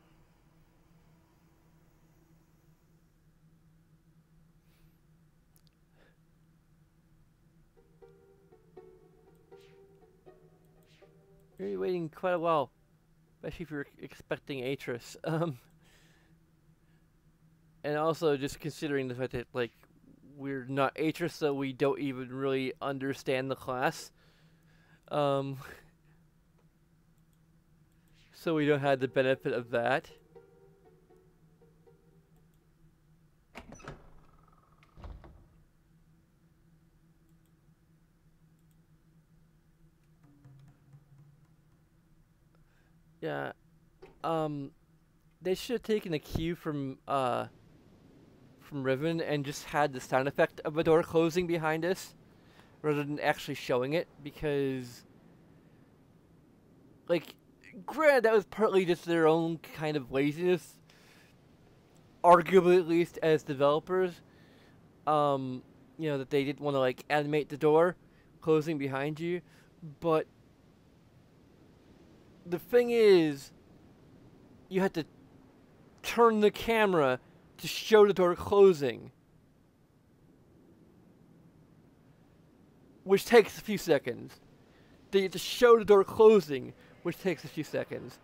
You're waiting quite a while, especially if you're expecting Atris. And also just considering the fact that, like, we're not Atris, so we don't even really understand the class. So we don't have the benefit of that. Yeah, they should have taken a cue from Riven and just had the sound effect of a door closing behind us, rather than actually showing it, because, like, granted, that was partly just their own kind of laziness, arguably at least as developers, you know, that they didn't want to, like, animate the door closing behind you, but the thing is, you had to turn the camera to show the door closing, which takes a few seconds. Then you have to show the door closing, which takes a few seconds.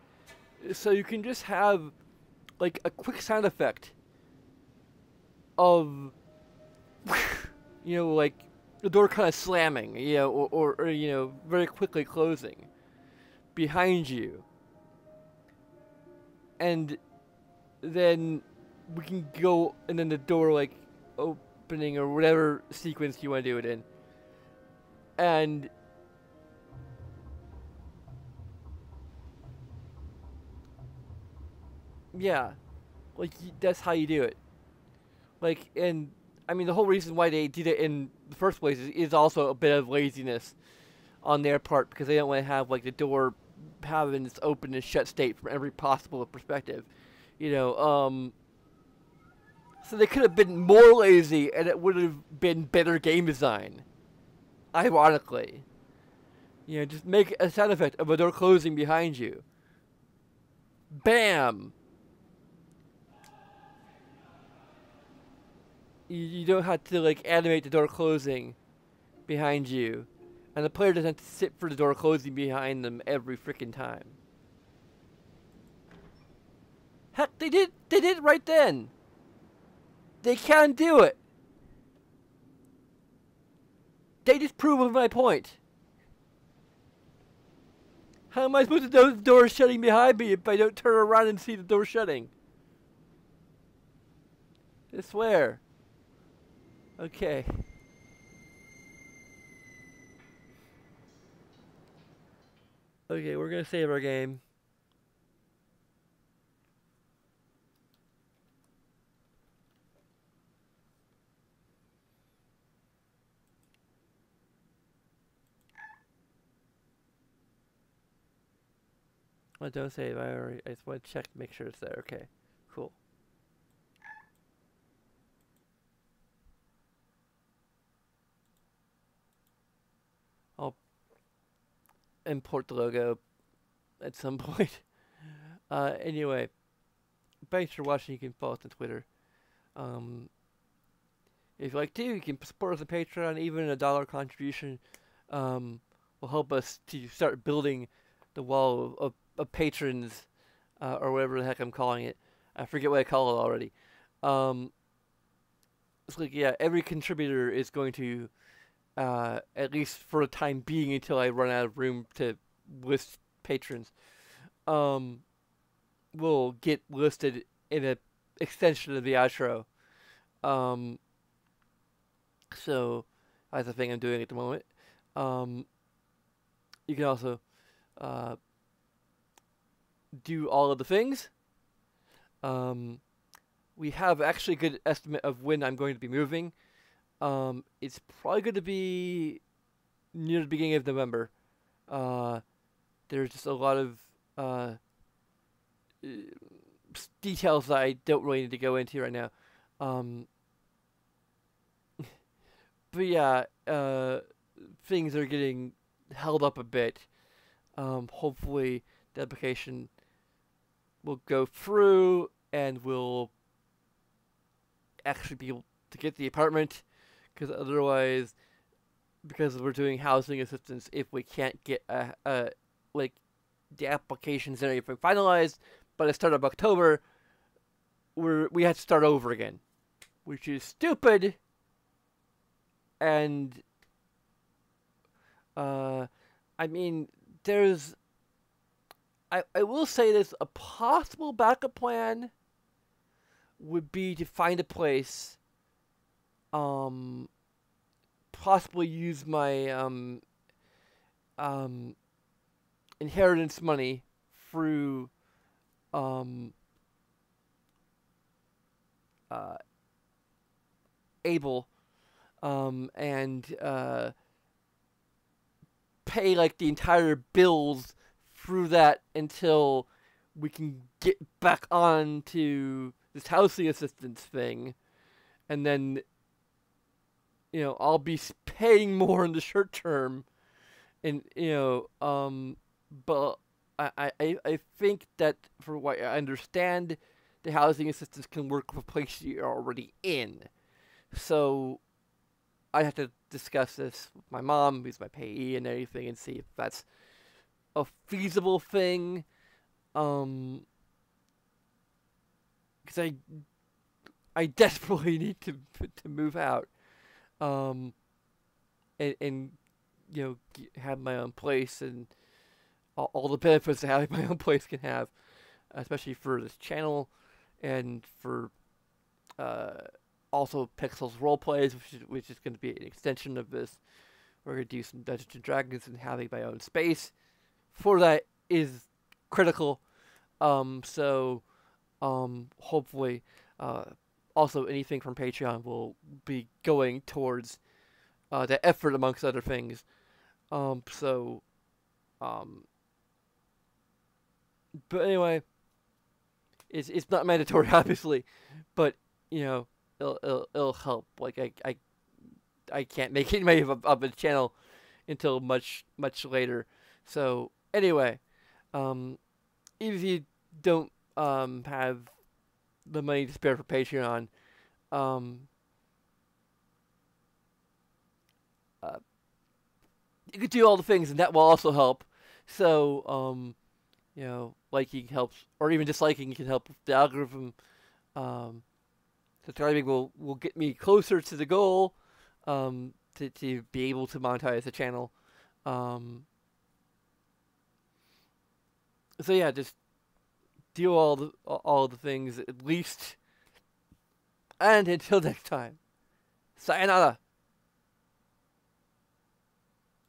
So you can just have, like, a quick sound effect of, you know, like, the door kind of slamming, you know, or you know, very quickly closing behind you. And then we can go, and then the door, like, opening, or whatever sequence you want to do it in. And yeah, like, that's how you do it. Like, and I mean, the whole reason why they did it in the first place is also a bit of laziness on their part, because they don't want to have, like, the door having this open and shut state from every possible perspective, you know. So they could have been more lazy, and it would have been better game design. Ironically, you know, just make a sound effect of a door closing behind you. Bam! You don't have to, like, animate the door closing behind you And the player doesn't have to sit for the door closing behind them every freaking time. Heck, they did it right then. They can do it. They just proved my point. How am I supposed to know the door shutting behind me if I don't turn around and see the door shutting? I swear. Okay. Okay, we're gonna save our game. Oh, don't save. I just want to check to make sure it's there. Okay, cool. I'll import the logo at some point. Anyway, thanks for watching. You can follow us on Twitter. If you'd like to, you can support us on Patreon. Even a $1 contribution will help us to start building the wall of patrons, or whatever the heck I'm calling it. I forget what I call it already. It's like, yeah, every contributor is going to, at least for the time being until I run out of room to list patrons, will get listed in an extension of the outro. So that's the thing I'm doing at the moment. You can also do all of the things. We have actually a good estimate of when I'm going to be moving. It's probably going to be near the beginning of November. There's just a lot of details that I don't really need to go into right now. But yeah, things are getting held up a bit. Hopefully the application will go through and we'll actually be able to get the apartment, because otherwise, because we're doing housing assistance, if we can't get like the applications and everything finalized by the start of October, we have to start over again, which is stupid. And I mean, there's I will say this, a possible backup plan would be to find a place, possibly use my inheritance money through Able, and pay like the entire bills through that until we can get back on to this housing assistance thing, and then, you know, I'll be paying more in the short term, and, you know, but I think that, for what I understand, the housing assistance can work with a place you're already in. So I have to discuss this with my mom, who's my payee, and everything, and see if that's a feasible thing. Because I desperately need to move out, and you know, have my own place, and all the benefits that having my own place can have, especially for this channel, and for also Pixel's roleplays, which is going to be an extension of this. We're going to do some Dungeons and Dragons, and having my own space for that is critical. So hopefully, also anything from Patreon will be going towards the effort, amongst other things. But anyway, it's not mandatory, obviously, but, you know, it'll help. Like, I can't make any money of a channel until much later. So anyway, even if you don't have the money to spare for Patreon, you could do all the things, and that will also help. So, you know, liking helps, or even disliking can help with the algorithm. Subscribing will get me closer to the goal, to be able to monetize the channel. So yeah, just do all the things at least. And until next time, sayonara.